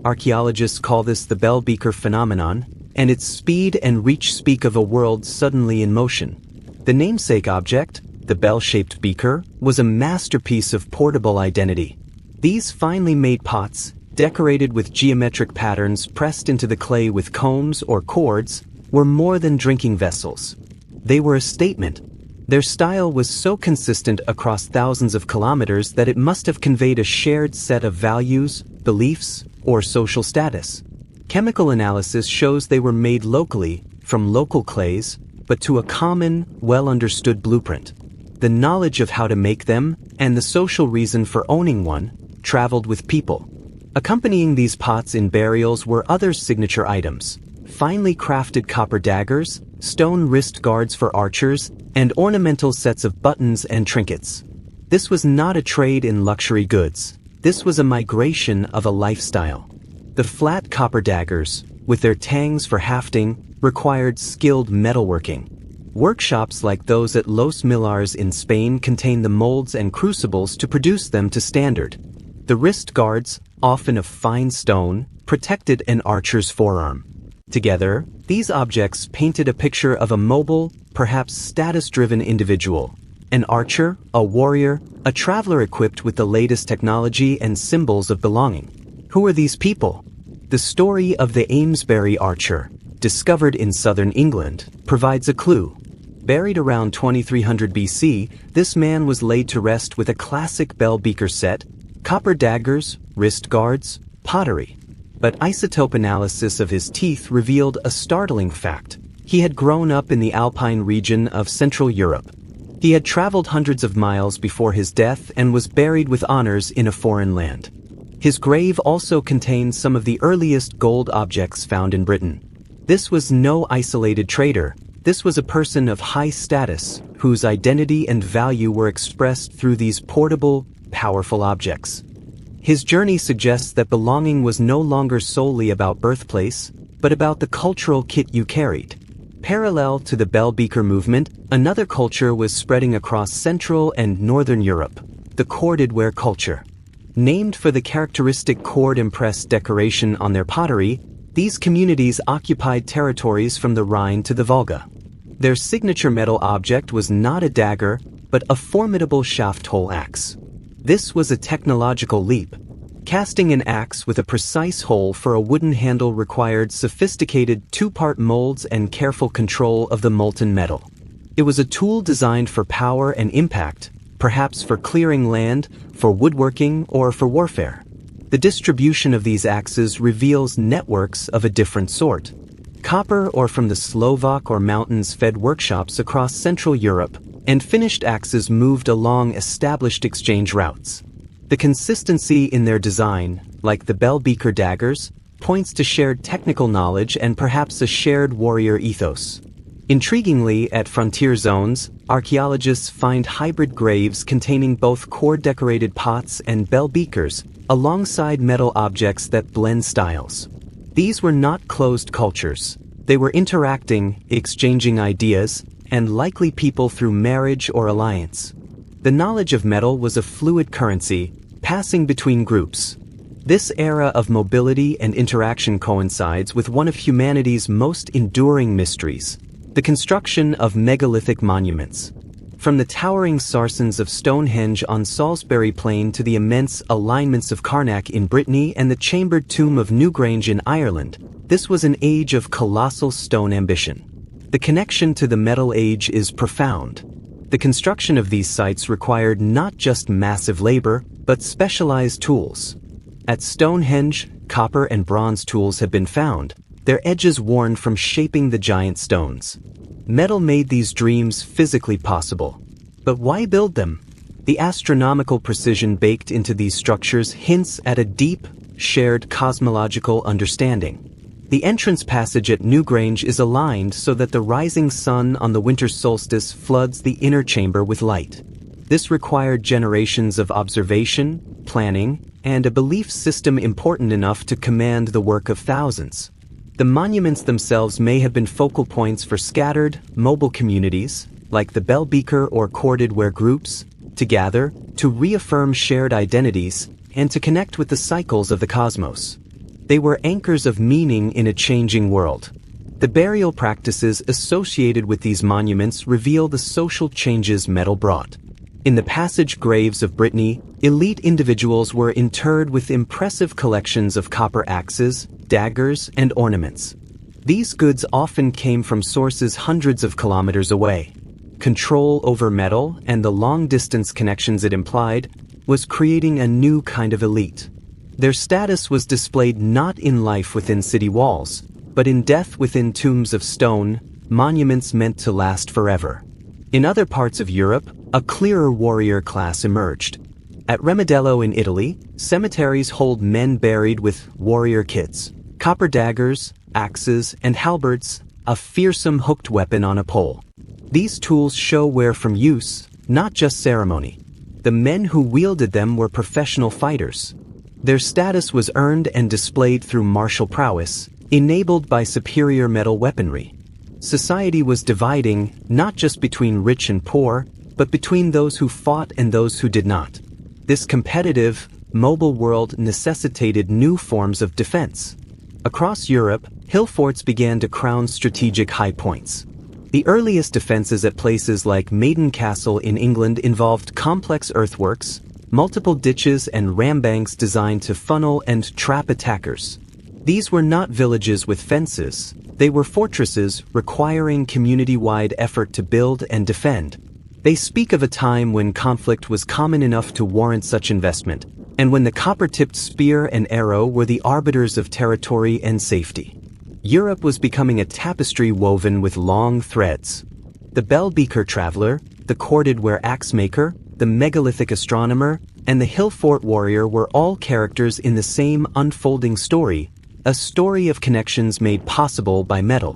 Archaeologists call this the Bell Beaker phenomenon, and its speed and reach speak of a world suddenly in motion. The namesake object, the bell-shaped beaker, was a masterpiece of portable identity. These finely made pots, decorated with geometric patterns pressed into the clay with combs or cords, were more than drinking vessels. They were a statement. Their style was so consistent across thousands of kilometers that it must have conveyed a shared set of values, beliefs, or social status. Chemical analysis shows they were made locally, from local clays, but to a common, well-understood blueprint. The knowledge of how to make them, and the social reason for owning one, traveled with people. Accompanying these pots in burials were other signature items: finely crafted copper daggers, stone wrist guards for archers, and ornamental sets of buttons and trinkets. This was not a trade in luxury goods. This was a migration of a lifestyle. The flat copper daggers, with their tangs for hafting, required skilled metalworking. Workshops like those at Los Millars in Spain contained the molds and crucibles to produce them to standard. The wrist guards, often of fine stone, protected an archer's forearm. Together, these objects painted a picture of a mobile, perhaps status-driven individual. An archer, a warrior, a traveler equipped with the latest technology and symbols of belonging. Who are these people? The story of the Amesbury archer, discovered in southern England, provides a clue. Buried around 2300 BC, this man was laid to rest with a classic bell beaker set, copper daggers, wrist guards, pottery. But isotope analysis of his teeth revealed a startling fact. He had grown up in the Alpine region of Central Europe. He had traveled hundreds of miles before his death and was buried with honors in a foreign land. His grave also contained some of the earliest gold objects found in Britain. This was no isolated trader. This was a person of high status, whose identity and value were expressed through these portable, powerful objects. His journey suggests that belonging was no longer solely about birthplace, but about the cultural kit you carried. Parallel to the bell beaker movement, another culture was spreading across Central and Northern Europe, the corded ware culture. Named for the characteristic cord-impressed decoration on their pottery, these communities occupied territories from the Rhine to the Volga. Their signature metal object was not a dagger, but a formidable shaft-hole axe. This was a technological leap. Casting an axe with a precise hole for a wooden handle required sophisticated two-part molds and careful control of the molten metal. It was a tool designed for power and impact, perhaps for clearing land, for woodworking, or for warfare. The distribution of these axes reveals networks of a different sort. Copper ore from the Slovak or mountains fed workshops across Central Europe, and finished axes moved along established exchange routes. The consistency in their design, like the bell beaker daggers, points to shared technical knowledge and perhaps a shared warrior ethos. Intriguingly, at frontier zones, archaeologists find hybrid graves containing both cord-decorated pots and bell beakers, alongside metal objects that blend styles. These were not closed cultures. They were interacting, exchanging ideas, and likely people through marriage or alliance. The knowledge of metal was a fluid currency, passing between groups. This era of mobility and interaction coincides with one of humanity's most enduring mysteries: the construction of megalithic monuments. From the towering sarcens of Stonehenge on Salisbury Plain to the immense alignments of Carnac in Brittany and the chambered tomb of Newgrange in Ireland, this was an age of colossal stone ambition. The connection to the Metal Age is profound. The construction of these sites required not just massive labor, but specialized tools. At Stonehenge, copper and bronze tools have been found, their edges worn from shaping the giant stones. Metal made these dreams physically possible. But why build them? The astronomical precision baked into these structures hints at a deep, shared cosmological understanding. The entrance passage at Newgrange is aligned so that the rising sun on the winter solstice floods the inner chamber with light. This required generations of observation, planning, and a belief system important enough to command the work of thousands. The monuments themselves may have been focal points for scattered, mobile communities, like the Bell Beaker or Corded Ware groups, to gather, to reaffirm shared identities, and to connect with the cycles of the cosmos. They were anchors of meaning in a changing world. The burial practices associated with these monuments reveal the social changes metal brought. In the passage graves of Brittany, elite individuals were interred with impressive collections of copper axes, daggers, and ornaments. These goods often came from sources hundreds of kilometers away. Control over metal and the long-distance connections it implied was creating a new kind of elite. Their status was displayed not in life within city walls, but in death within tombs of stone, monuments meant to last forever. In other parts of Europe, a clearer warrior class emerged. At Remedello in Italy, cemeteries hold men buried with warrior kits, copper daggers, axes, and halberds, a fearsome hooked weapon on a pole. These tools show where from use, not just ceremony. The men who wielded them were professional fighters. Their status was earned and displayed through martial prowess, enabled by superior metal weaponry. Society was dividing not just between rich and poor, but between those who fought and those who did not. This competitive, mobile world necessitated new forms of defense. Across Europe, hill forts began to crown strategic high points. The earliest defenses at places like Maiden Castle in England involved complex earthworks, multiple ditches and rambanks designed to funnel and trap attackers. These were not villages with fences, they were fortresses requiring community-wide effort to build and defend. They speak of a time when conflict was common enough to warrant such investment, and when the copper-tipped spear and arrow were the arbiters of territory and safety. Europe was becoming a tapestry woven with long threads. The Bell Beaker traveler, the Corded Ware axe maker, the megalithic astronomer, and the hill fort warrior were all characters in the same unfolding story, a story of connections made possible by metal.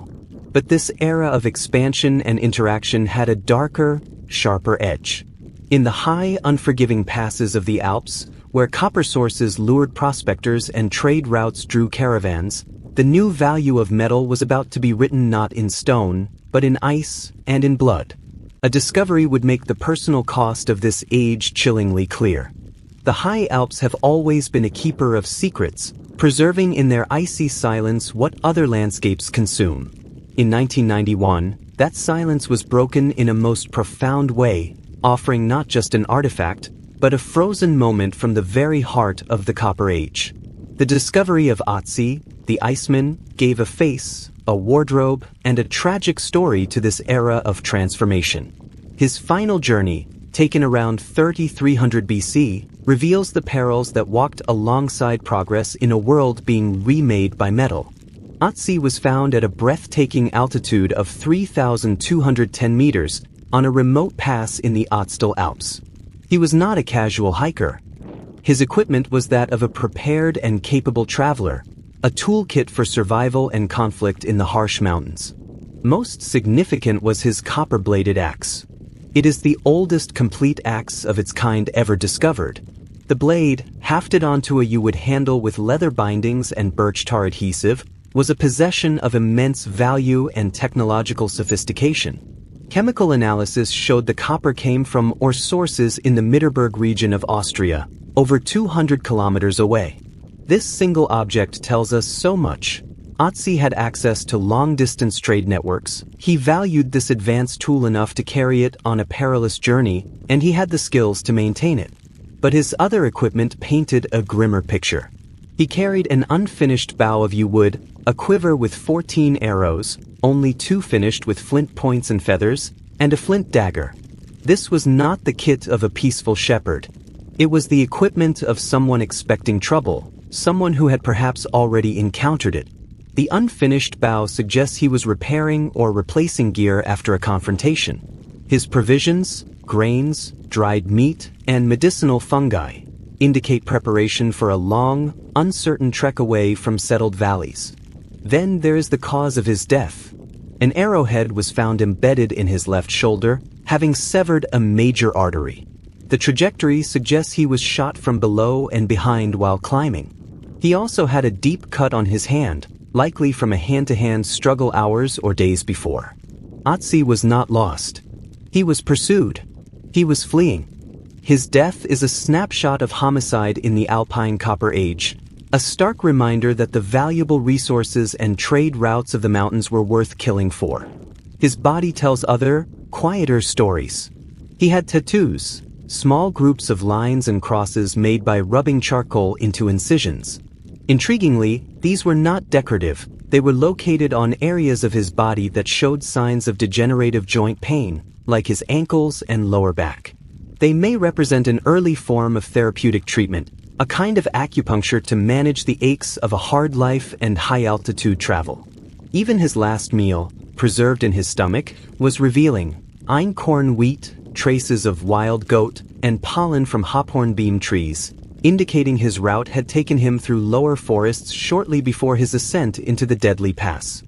But this era of expansion and interaction had a darker, sharper edge. In the high, unforgiving passes of the Alps, where copper sources lured prospectors and trade routes drew caravans, the new value of metal was about to be written not in stone, but in ice and in blood. A discovery would make the personal cost of this age chillingly clear. The high Alps have always been a keeper of secrets, preserving in their icy silence what other landscapes consume. In 1991, that silence was broken in a most profound way, offering not just an artifact, but a frozen moment from the very heart of the Copper Age. The discovery of Ötzi, the Iceman, gave a face, a wardrobe, and a tragic story to this era of transformation. His final journey, taken around 3300 BC, reveals the perils that walked alongside progress in a world being remade by metal. Ötzi was found at a breathtaking altitude of 3,210 meters on a remote pass in the Ötztal Alps. He was not a casual hiker. His equipment was that of a prepared and capable traveler, a toolkit for survival and conflict in the harsh mountains. Most significant was his copper-bladed axe. It is the oldest complete axe of its kind ever discovered. The blade, hafted onto a wood handle with leather bindings and birch tar adhesive, was a possession of immense value and technological sophistication. Chemical analysis showed the copper came from or sources in the Mitterberg region of Austria, over 200 kilometers away. This single object tells us so much. Ötzi had access to long-distance trade networks. He valued this advanced tool enough to carry it on a perilous journey, and he had the skills to maintain it. But his other equipment painted a grimmer picture. He carried an unfinished bow of yew wood, a quiver with 14 arrows, only 2 finished with flint points and feathers, and a flint dagger. This was not the kit of a peaceful shepherd. It was the equipment of someone expecting trouble, someone who had perhaps already encountered it. The unfinished bow suggests he was repairing or replacing gear after a confrontation. His provisions, grains, dried meat, and medicinal fungi indicate preparation for a long, uncertain trek away from settled valleys. Then there is the cause of his death. An arrowhead was found embedded in his left shoulder, having severed a major artery. The trajectory suggests he was shot from below and behind while climbing. He also had a deep cut on his hand, likely from a hand-to-hand struggle hours or days before. Otzi was not lost. He was pursued. He was fleeing. His death is a snapshot of homicide in the Alpine Copper Age, a stark reminder that the valuable resources and trade routes of the mountains were worth killing for. His body tells other, quieter stories. He had tattoos, small groups of lines and crosses made by rubbing charcoal into incisions. Intriguingly, these were not decorative. They were located on areas of his body that showed signs of degenerative joint pain, like his ankles and lower back. They may represent an early form of therapeutic treatment, a kind of acupuncture to manage the aches of a hard life and high-altitude travel. Even his last meal, preserved in his stomach, was revealing: einkorn wheat, traces of wild goat, and pollen from hophornbeam trees, indicating his route had taken him through lower forests shortly before his ascent into the deadly pass.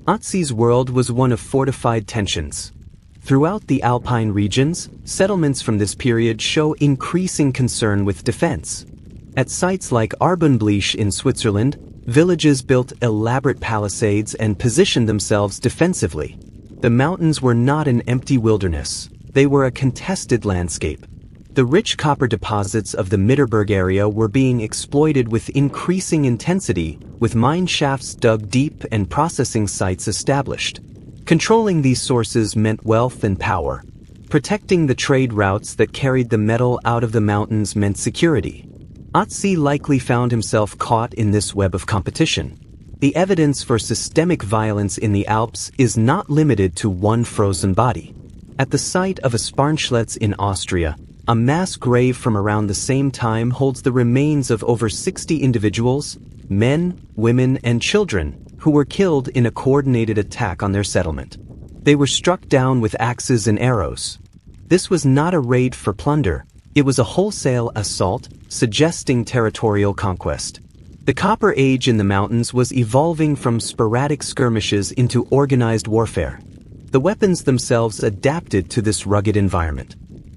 Otzi's world was one of fortified tensions. Throughout the Alpine regions, settlements from this period show increasing concern with defense. At sites like Arbonbleich in Switzerland, villages built elaborate palisades and positioned themselves defensively. The mountains were not an empty wilderness. They were a contested landscape. The rich copper deposits of the Mitterberg area were being exploited with increasing intensity, with mine shafts dug deep and processing sites established. Controlling these sources meant wealth and power. Protecting the trade routes that carried the metal out of the mountains meant security. Otzi likely found himself caught in this web of competition. The evidence for systemic violence in the Alps is not limited to one frozen body. At the site of Sparnschletz in Austria, a mass grave from around the same time holds the remains of over 60 individuals, men, women, and children, who were killed in a coordinated attack on their settlement. They were struck down with axes and arrows. This was not a raid for plunder. It was a wholesale assault, suggesting territorial conquest. The Copper Age in the mountains was evolving from sporadic skirmishes into organized warfare. The weapons themselves adapted to this rugged environment.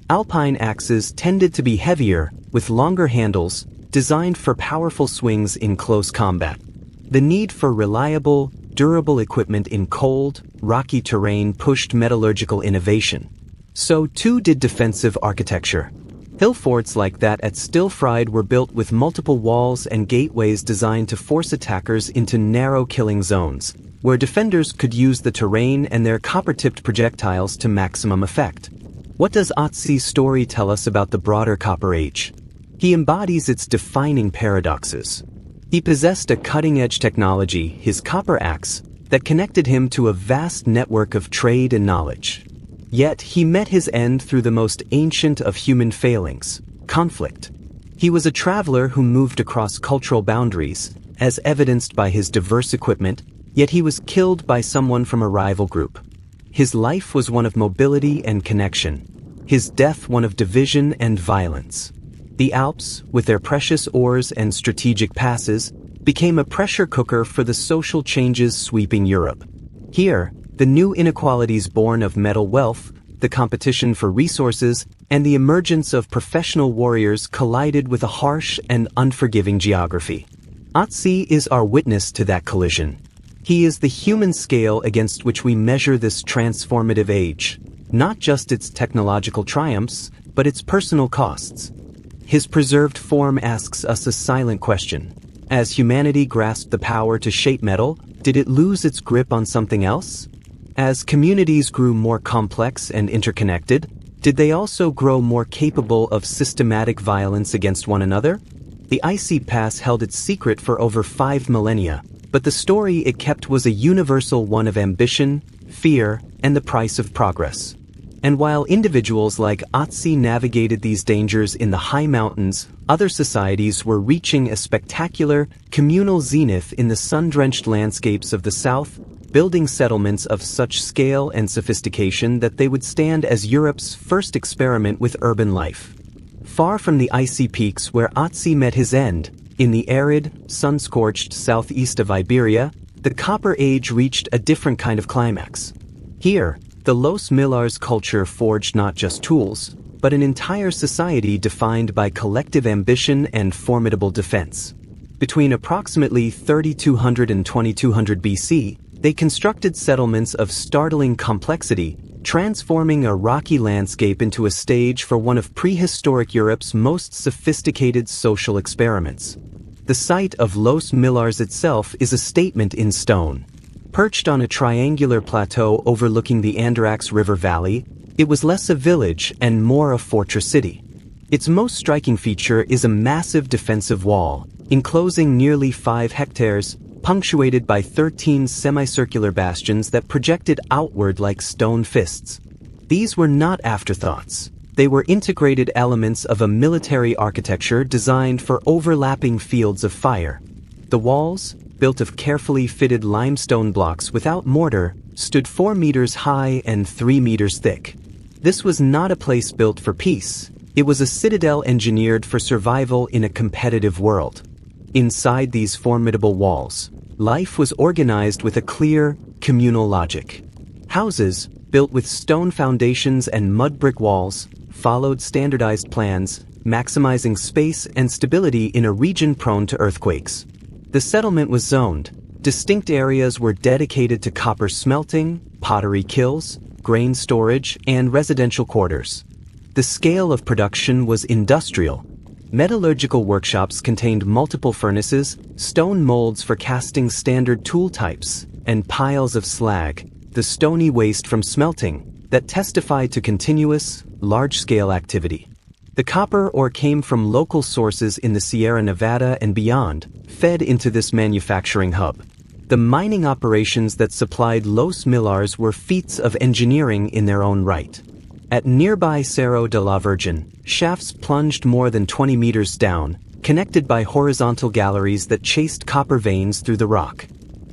Alpine axes tended to be heavier, with longer handles, designed for powerful swings in close combat. The need for reliable, durable equipment in cold, rocky terrain pushed metallurgical innovation. So too did defensive architecture. Hill forts like that at Stilfried were built with multiple walls and gateways designed to force attackers into narrow killing zones, where defenders could use the terrain and their copper-tipped projectiles to maximum effect. What does Otzi's story tell us about the broader Copper Age? He embodies its defining paradoxes. He possessed a cutting-edge technology, his copper axe, that connected him to a vast network of trade and knowledge. Yet he met his end through the most ancient of human failings, conflict. He was a traveler who moved across cultural boundaries, as evidenced by his diverse equipment, yet he was killed by someone from a rival group. His life was one of mobility and connection. His death one of division and violence. The Alps, with their precious ores and strategic passes, became a pressure cooker for the social changes sweeping Europe. Here, the new inequalities born of metal wealth, the competition for resources, and the emergence of professional warriors collided with a harsh and unforgiving geography. Otzi is our witness to that collision. He is the human scale against which we measure this transformative age, not just its technological triumphs, but its personal costs. His preserved form asks us a silent question. As humanity grasped the power to shape metal, did it lose its grip on something else? As communities grew more complex and interconnected, did they also grow more capable of systematic violence against one another? The Icy Pass held its secret for over 5 millennia, but the story it kept was a universal one of ambition, fear, and the price of progress. And while individuals like Otzi navigated these dangers in the high mountains, other societies were reaching a spectacular, communal zenith in the sun-drenched landscapes of the south, building settlements of such scale and sophistication that they would stand as Europe's first experiment with urban life. Far from the icy peaks where Otzi met his end, in the arid, sun-scorched southeast of Iberia, the Copper Age reached a different kind of climax. Here, the Los Millars culture forged not just tools, but an entire society defined by collective ambition and formidable defense. Between approximately 3200 and 2200 BC, they constructed settlements of startling complexity, transforming a rocky landscape into a stage for one of prehistoric Europe's most sophisticated social experiments. The site of Los Millars itself is a statement in stone. Perched on a triangular plateau overlooking the Andarax River Valley, it was less a village and more a fortress city. Its most striking feature is a massive defensive wall, enclosing nearly 5 hectares, punctuated by 13 semicircular bastions that projected outward like stone fists. These were not afterthoughts. They were integrated elements of a military architecture designed for overlapping fields of fire. The walls, built of carefully fitted limestone blocks without mortar, stood 4 meters high and 3 meters thick. This was not a place built for peace. It was a citadel engineered for survival in a competitive world. Inside these formidable walls, life was organized with a clear, communal logic. Houses, built with stone foundations and mud brick walls, followed standardized plans, maximizing space and stability in a region prone to earthquakes. The settlement was zoned. Distinct areas were dedicated to copper smelting, pottery kilns, grain storage, and residential quarters. The scale of production was industrial. Metallurgical workshops contained multiple furnaces, stone molds for casting standard tool types, and piles of slag, the stony waste from smelting, that testified to continuous, large-scale activity. The copper ore came from local sources in the Sierra Nevada and beyond, fed into this manufacturing hub. The mining operations that supplied Los Millars were feats of engineering in their own right. At nearby Cerro de la Virgen, shafts plunged more than 20 meters down, connected by horizontal galleries that chased copper veins through the rock.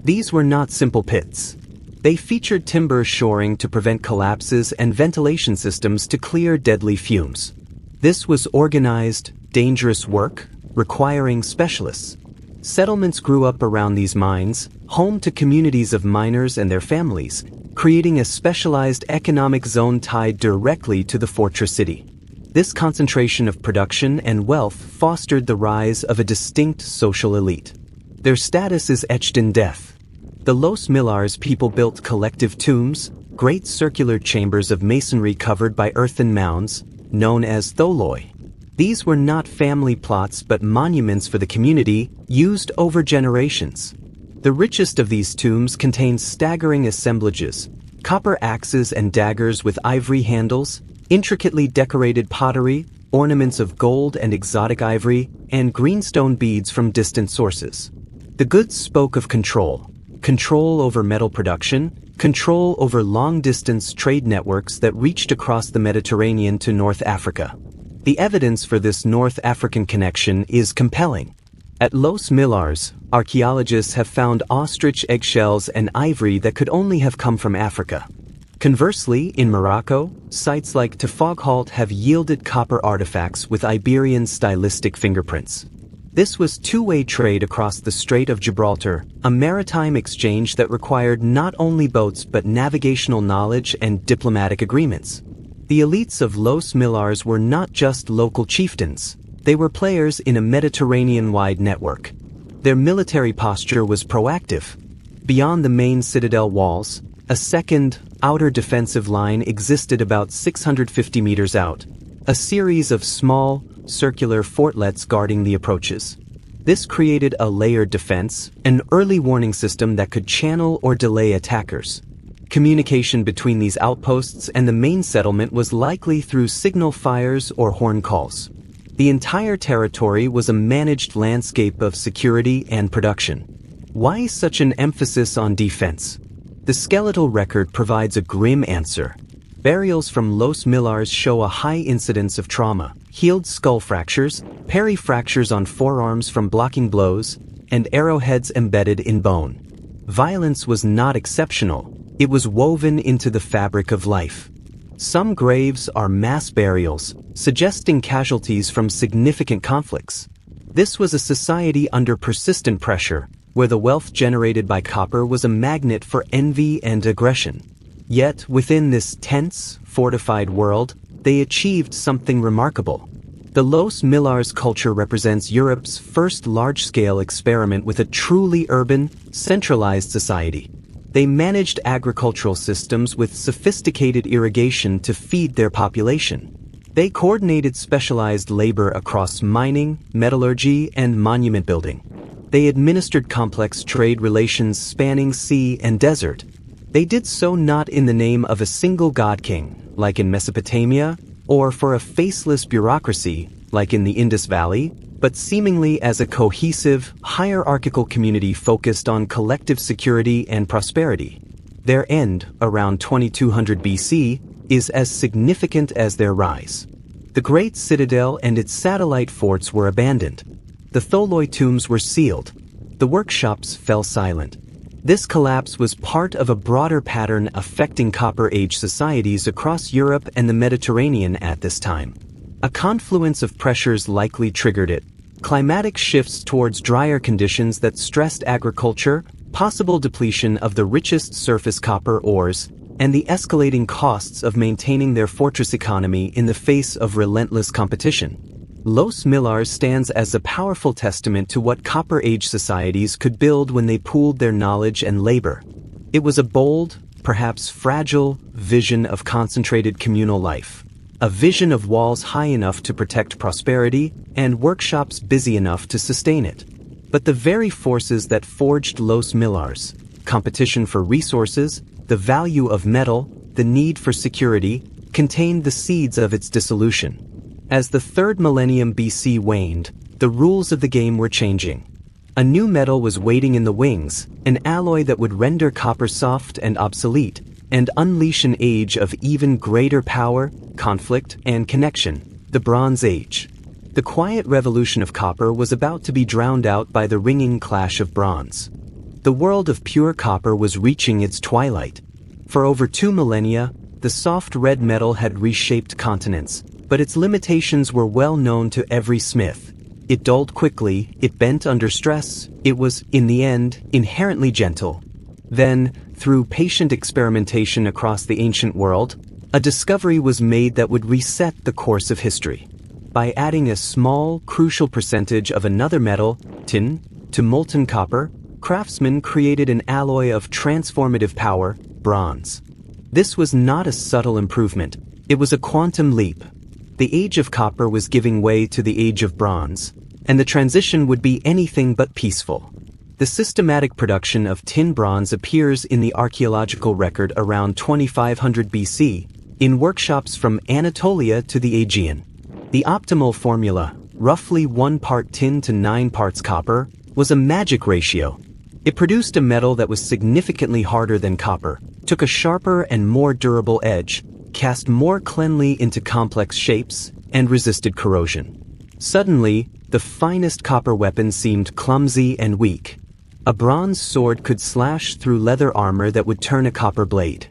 These were not simple pits. They featured timber shoring to prevent collapses and ventilation systems to clear deadly fumes. This was organized, dangerous work, requiring specialists. Settlements grew up around these mines, home to communities of miners and their families, creating a specialized economic zone tied directly to the fortress city. This concentration of production and wealth fostered the rise of a distinct social elite. Their status is etched in death. The Los Millars people built collective tombs, great circular chambers of masonry covered by earthen mounds, known as tholoi. These were not family plots but monuments for the community, used over generations. The richest of these tombs contained staggering assemblages, copper axes and daggers with ivory handles, intricately decorated pottery, ornaments of gold and exotic ivory, and greenstone beads from distant sources. The goods spoke of control over metal production, control over long-distance trade networks that reached across the Mediterranean to North Africa. The evidence for this North African connection is compelling. At Los Millars, archaeologists have found ostrich eggshells and ivory that could only have come from Africa. Conversely, in Morocco, sites like Tafoghalt have yielded copper artifacts with Iberian stylistic fingerprints. This was two-way trade across the Strait of Gibraltar, a maritime exchange that required not only boats but navigational knowledge and diplomatic agreements. The elites of Los Millars were not just local chieftains. They were players in a Mediterranean-wide network. Their military posture was proactive. Beyond the main citadel walls, a second, outer defensive line existed about 650 meters out, a series of small, circular fortlets guarding the approaches. This created a layered defense, an early warning system that could channel or delay attackers. Communication between these outposts and the main settlement was likely through signal fires or horn calls. The entire territory was a managed landscape of security and production. Why such an emphasis on defense? The skeletal record provides a grim answer. Burials from Los Millars show a high incidence of trauma, healed skull fractures, perifractures on forearms from blocking blows, and arrowheads embedded in bone. Violence was not exceptional. It was woven into the fabric of life. Some graves are mass burials, suggesting casualties from significant conflicts. This was a society under persistent pressure, where the wealth generated by copper was a magnet for envy and aggression. Yet, within this tense, fortified world, they achieved something remarkable. The Los Millars culture represents Europe's first large-scale experiment with a truly urban, centralized society. They managed agricultural systems with sophisticated irrigation to feed their population. They coordinated specialized labor across mining, metallurgy, and monument building. They administered complex trade relations spanning sea and desert. They did so not in the name of a single god-king, like in Mesopotamia, or for a faceless bureaucracy, like in the Indus Valley, but seemingly as a cohesive, hierarchical community focused on collective security and prosperity. Their end, around 2200 BC, is as significant as their rise. The great citadel and its satellite forts were abandoned. The Tholoi tombs were sealed. The workshops fell silent. This collapse was part of a broader pattern affecting Copper Age societies across Europe and the Mediterranean at this time. A confluence of pressures likely triggered it. Climatic shifts towards drier conditions that stressed agriculture, possible depletion of the richest surface copper ores, and the escalating costs of maintaining their fortress economy in the face of relentless competition. Los Millars stands as a powerful testament to what Copper Age societies could build when they pooled their knowledge and labor. It was a bold, perhaps fragile, vision of concentrated communal life. A vision of walls high enough to protect prosperity and workshops busy enough to sustain it. But the very forces that forged Los Millars, competition for resources, the value of metal, the need for security, contained the seeds of its dissolution. As the 3rd millennium BC waned, the rules of the game were changing. A new metal was waiting in the wings, an alloy that would render copper soft and obsolete, and unleash an age of even greater power, conflict, and connection, the Bronze Age. The quiet revolution of copper was about to be drowned out by the ringing clash of bronze. The world of pure copper was reaching its twilight. For over 2 millennia, the soft red metal had reshaped continents, but its limitations were well known to every smith. It dulled quickly, it bent under stress, it was, in the end, inherently gentle. Then, through patient experimentation across the ancient world, a discovery was made that would reset the course of history. By adding a small, crucial percentage of another metal, tin, to molten copper, craftsmen created an alloy of transformative power, bronze. This was not a subtle improvement, it was a quantum leap. The age of copper was giving way to the age of bronze, and the transition would be anything but peaceful. The systematic production of tin bronze appears in the archaeological record around 2500 BC, in workshops from Anatolia to the Aegean. The optimal formula, roughly 1 part tin to 9 parts copper, was a magic ratio. It produced a metal that was significantly harder than copper, took a sharper and more durable edge, cast more cleanly into complex shapes, and resisted corrosion. Suddenly, the finest copper weapon seemed clumsy and weak. A bronze sword could slash through leather armor that would turn a copper blade.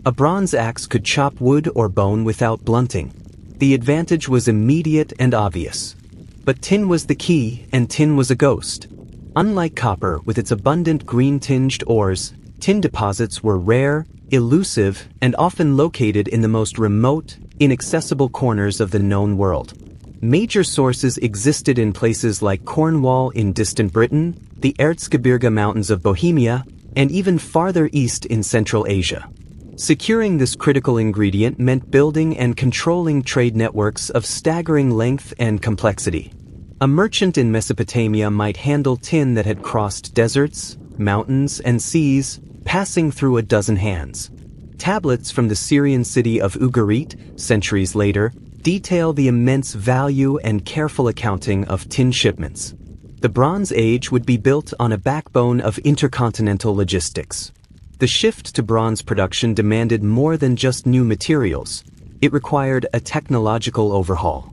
A bronze axe could chop wood or bone without blunting. The advantage was immediate and obvious. But tin was the key, and tin was a ghost. Unlike copper, with its abundant green-tinged ores, tin deposits were rare, elusive, and often located in the most remote, inaccessible corners of the known world. Major sources existed in places like Cornwall in distant Britain, the Erzgebirge Mountains of Bohemia, and even farther east in Central Asia. Securing this critical ingredient meant building and controlling trade networks of staggering length and complexity. A merchant in Mesopotamia might handle tin that had crossed deserts, mountains, and seas, passing through a dozen hands. Tablets from the Syrian city of Ugarit, centuries later, detail the immense value and careful accounting of tin shipments. The Bronze Age would be built on a backbone of intercontinental logistics. The shift to bronze production demanded more than just new materials. It required a technological overhaul.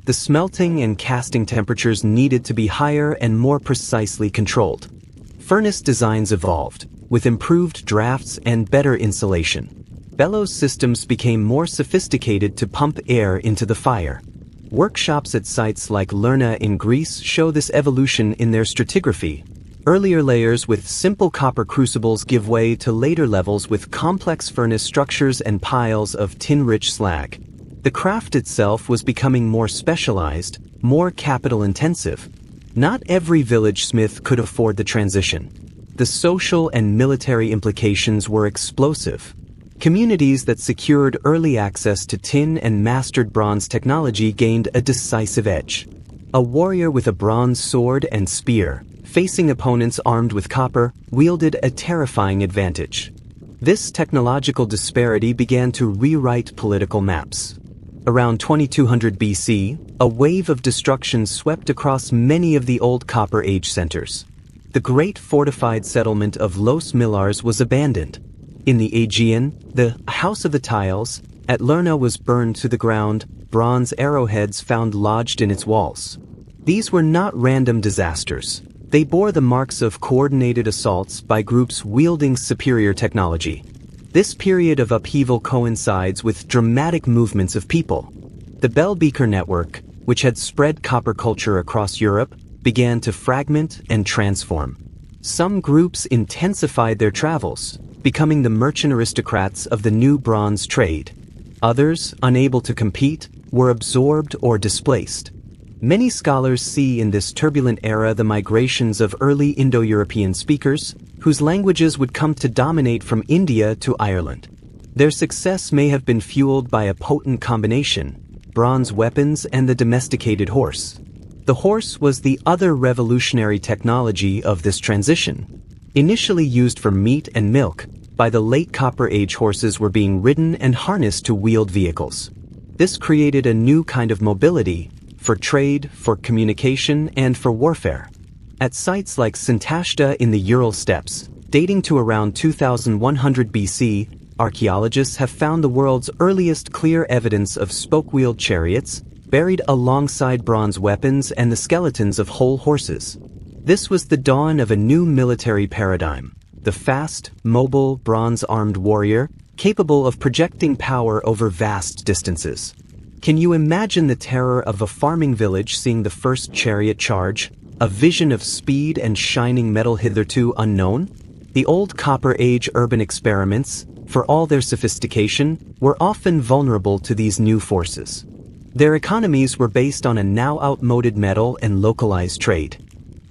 The smelting and casting temperatures needed to be higher and more precisely controlled. Furnace designs evolved, with improved drafts and better insulation. Bellows systems became more sophisticated to pump air into the fire. Workshops at sites like Lerna in Greece show this evolution in their stratigraphy. Earlier layers with simple copper crucibles give way to later levels with complex furnace structures and piles of tin-rich slag. The craft itself was becoming more specialized, more capital-intensive. Not every village smith could afford the transition. The social and military implications were explosive. Communities that secured early access to tin and mastered bronze technology gained a decisive edge. A warrior with a bronze sword and spear, facing opponents armed with copper, wielded a terrifying advantage. This technological disparity began to rewrite political maps. Around 2200 BC, a wave of destruction swept across many of the old Copper Age centers. The great fortified settlement of Los Millars was abandoned. In the Aegean, the House of the Tiles at Lerna was burned to the ground, bronze arrowheads found lodged in its walls. These were not random disasters. They bore the marks of coordinated assaults by groups wielding superior technology. This period of upheaval coincides with dramatic movements of people. The Bell-Beaker network, which had spread copper culture across Europe, began to fragment and transform. Some groups intensified their travels, becoming the merchant aristocrats of the new bronze trade. Others, unable to compete, were absorbed or displaced. Many scholars see in this turbulent era the migrations of early Indo-European speakers, whose languages would come to dominate from India to Ireland. Their success may have been fueled by a potent combination: bronze weapons and the domesticated horse. The horse was the other revolutionary technology of this transition. Initially used for meat and milk, by the late Copper Age horses were being ridden and harnessed to wheeled vehicles. This created a new kind of mobility, for trade, for communication, and for warfare. At sites like Sintashta in the Ural Steppes, dating to around 2100 BC, archaeologists have found the world's earliest clear evidence of spoke-wheeled chariots, buried alongside bronze weapons and the skeletons of whole horses. This was the dawn of a new military paradigm: the fast, mobile, bronze-armed warrior, capable of projecting power over vast distances. Can you imagine the terror of a farming village seeing the first chariot charge, a vision of speed and shining metal hitherto unknown? The old Copper Age urban experiments, for all their sophistication, were often vulnerable to these new forces. Their economies were based on a now outmoded metal and localized trade.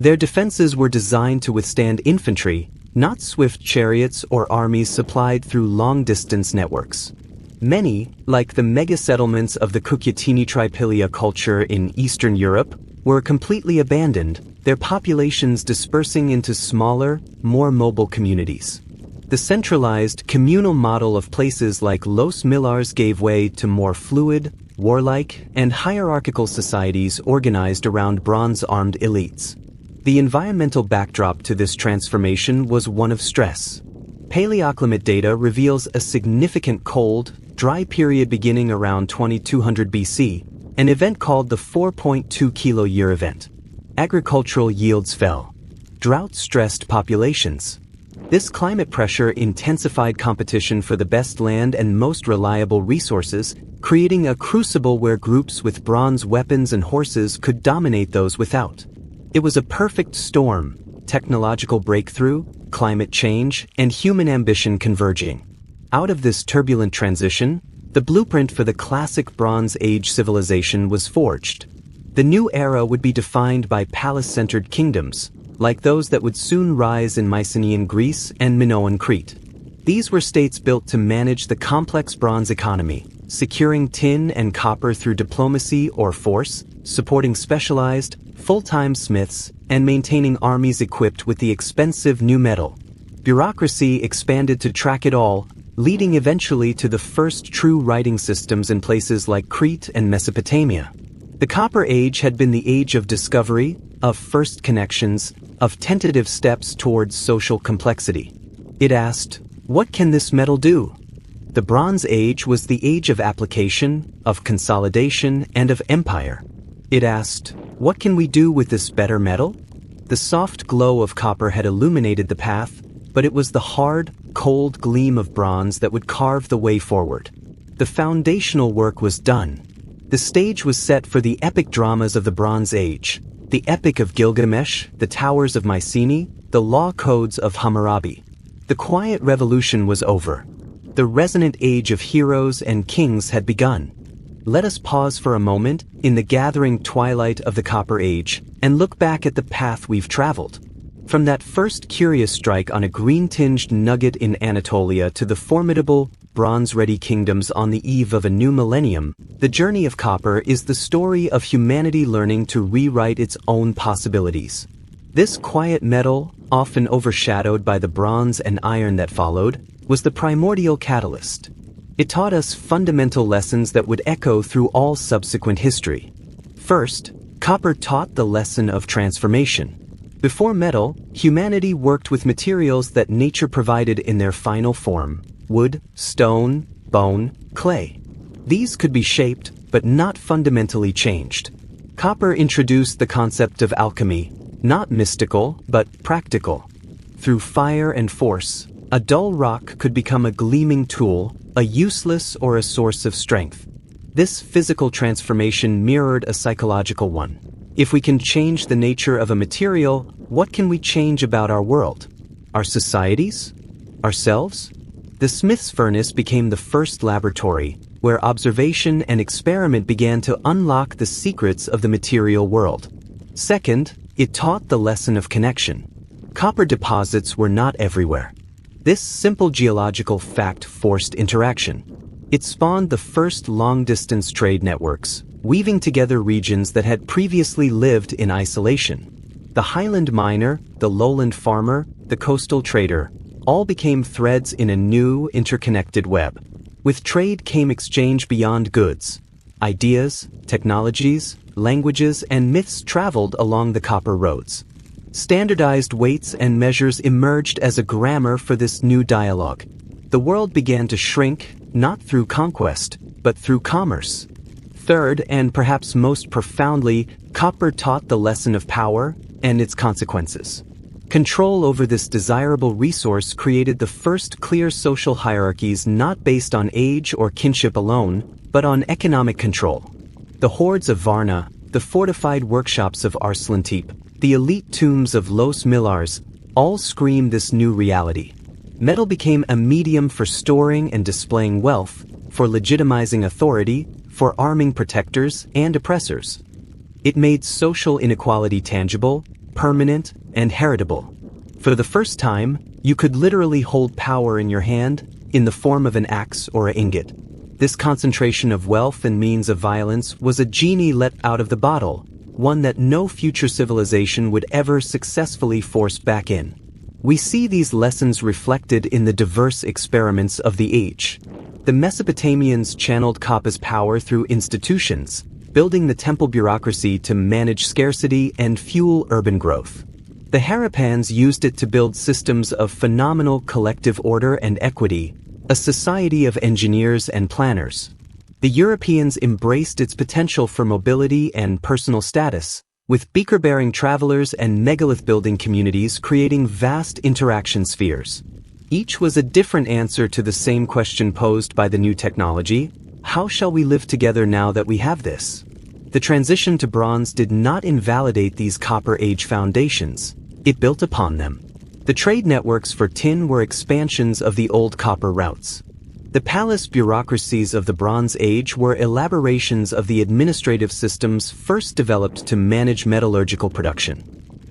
Their defenses were designed to withstand infantry, not swift chariots or armies supplied through long-distance networks. Many, like the mega-settlements of the Cucutini Tripilia culture in Eastern Europe, were completely abandoned, their populations dispersing into smaller, more mobile communities. The centralized, communal model of places like Los Millars gave way to more fluid, warlike, and hierarchical societies organized around bronze-armed elites. The environmental backdrop to this transformation was one of stress. Paleoclimate data reveals a significant cold, dry period beginning around 2200 BC, an event called the 4.2 kilo-year event. Agricultural yields fell. Drought stressed populations. This climate pressure intensified competition for the best land and most reliable resources, creating a crucible where groups with bronze weapons and horses could dominate those without. It was a perfect storm: technological breakthrough, climate change, and human ambition converging. Out of this turbulent transition, the blueprint for the classic Bronze Age civilization was forged. The new era would be defined by palace-centered kingdoms, like those that would soon rise in Mycenaean Greece and Minoan Crete. These were states built to manage the complex bronze economy, securing tin and copper through diplomacy or force, supporting specialized, full-time smiths, and maintaining armies equipped with the expensive new metal. Bureaucracy expanded to track it all, leading eventually to the first true writing systems in places like Crete and Mesopotamia. The Copper Age had been the age of discovery, of first connections, of tentative steps towards social complexity. It asked, what can this metal do? The Bronze Age was the age of application, of consolidation, and of empire. It asked, what can we do with this better metal? The soft glow of copper had illuminated the path, but it was the hard, cold gleam of bronze that would carve the way forward. The foundational work was done. The stage was set for the epic dramas of the Bronze Age: the Epic of Gilgamesh, the Towers of Mycenae, the law codes of Hammurabi. The quiet revolution was over. The resonant age of heroes and kings had begun. Let us pause for a moment in the gathering twilight of the Copper Age and look back at the path we've traveled. From that first curious strike on a green-tinged nugget in Anatolia to the formidable, bronze-ready kingdoms on the eve of a new millennium, the journey of copper is the story of humanity learning to rewrite its own possibilities. This quiet metal, often overshadowed by the bronze and iron that followed, was the primordial catalyst. It taught us fundamental lessons that would echo through all subsequent history. First, copper taught the lesson of transformation. Before metal, humanity worked with materials that nature provided in their final form: wood, stone, bone, clay. These could be shaped, but not fundamentally changed. Copper introduced the concept of alchemy, not mystical, but practical. Through fire and force, a dull rock could become a gleaming tool, a useless or a source of strength. This physical transformation mirrored a psychological one. If we can change the nature of a material, what can we change about our world? Our societies? Ourselves? The Smith's furnace became the first laboratory, where observation and experiment began to unlock the secrets of the material world. Second, it taught the lesson of connection. Copper deposits were not everywhere. This simple geological fact forced interaction. It spawned the first long-distance trade networks, weaving together regions that had previously lived in isolation. The highland miner, the lowland farmer, the coastal trader, all became threads in a new, interconnected web. With trade came exchange beyond goods. Ideas, technologies, languages, and myths traveled along the copper roads. Standardized weights and measures emerged as a grammar for this new dialogue. The world began to shrink, not through conquest, but through commerce. Third, and perhaps most profoundly, copper taught the lesson of power and its consequences. Control over this desirable resource created the first clear social hierarchies not based on age or kinship alone, but on economic control. The hordes of Varna, the fortified workshops of Arslantepe, the elite tombs of Los Millars, all scream this new reality. Metal became a medium for storing and displaying wealth, for legitimizing authority, for arming protectors and oppressors. It made social inequality tangible, permanent, and heritable. For the first time, you could literally hold power in your hand, in the form of an axe or an ingot. This concentration of wealth and means of violence was a genie let out of the bottle, one that no future civilization would ever successfully force back in. We see these lessons reflected in the diverse experiments of the age. The Mesopotamians channeled copper's power through institutions, building the temple bureaucracy to manage scarcity and fuel urban growth. The Harappans used it to build systems of phenomenal collective order and equity, a society of engineers and planners. The Europeans embraced its potential for mobility and personal status, with beaker-bearing travelers and megalith-building communities creating vast interaction spheres. Each was a different answer to the same question posed by the new technology: how shall we live together now that we have this? The transition to bronze did not invalidate these Copper Age foundations. It built upon them. The trade networks for tin were expansions of the old copper routes. The palace bureaucracies of the Bronze Age were elaborations of the administrative systems first developed to manage metallurgical production.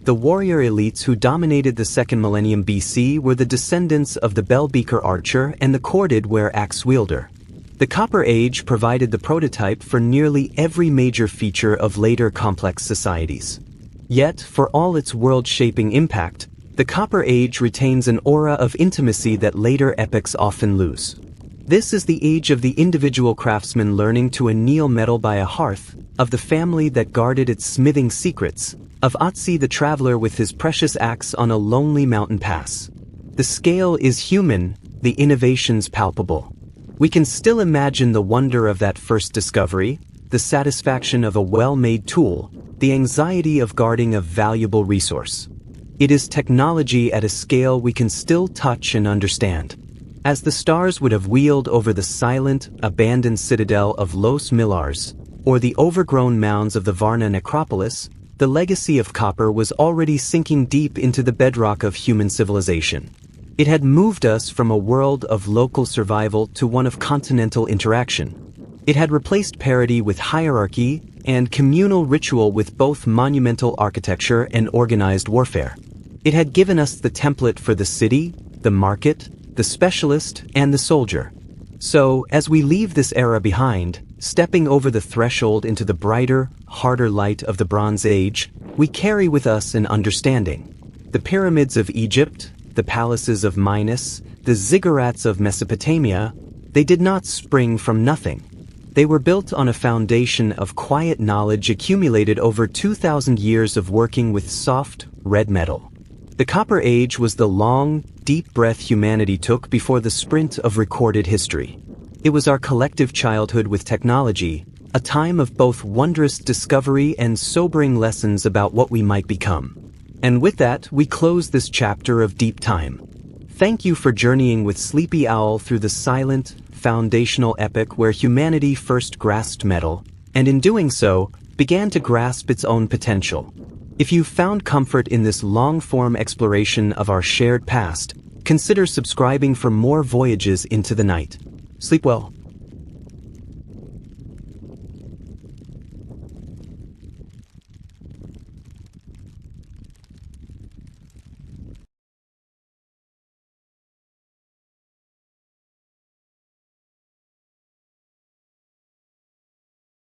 The warrior elites who dominated the second millennium BC were the descendants of the bell-beaker archer and the corded ware-axe wielder. The Copper Age provided the prototype for nearly every major feature of later complex societies. Yet, for all its world-shaping impact, the Copper Age retains an aura of intimacy that later epochs often lose. This is the age of the individual craftsman learning to anneal metal by a hearth, of the family that guarded its smithing secrets, of Otzi the traveler with his precious axe on a lonely mountain pass. The scale is human, the innovations palpable. We can still imagine the wonder of that first discovery, the satisfaction of a well-made tool, the anxiety of guarding a valuable resource. It is technology at a scale we can still touch and understand. As the stars would have wheeled over the silent, abandoned citadel of Los Millars, or the overgrown mounds of the Varna necropolis, the legacy of copper was already sinking deep into the bedrock of human civilization. It had moved us from a world of local survival to one of continental interaction. It had replaced parity with hierarchy and communal ritual with both monumental architecture and organized warfare. It had given us the template for the city, the market, the specialist, and the soldier. So, as we leave this era behind, stepping over the threshold into the brighter, harder light of the Bronze Age, we carry with us an understanding. The pyramids of Egypt, the palaces of Minos, the ziggurats of Mesopotamia, they did not spring from nothing. They were built on a foundation of quiet knowledge accumulated over 2,000 years of working with soft, red metal. The Copper Age was the long, deep breath humanity took before the sprint of recorded history. It was our collective childhood with technology, a time of both wondrous discovery and sobering lessons about what we might become. And with that, we close this chapter of Deep Time. Thank you for journeying with Sleepy Owl through the silent, foundational epic where humanity first grasped metal, and in doing so, began to grasp its own potential. If you've found comfort in this long-form exploration of our shared past, consider subscribing for more voyages into the night. Sleep well.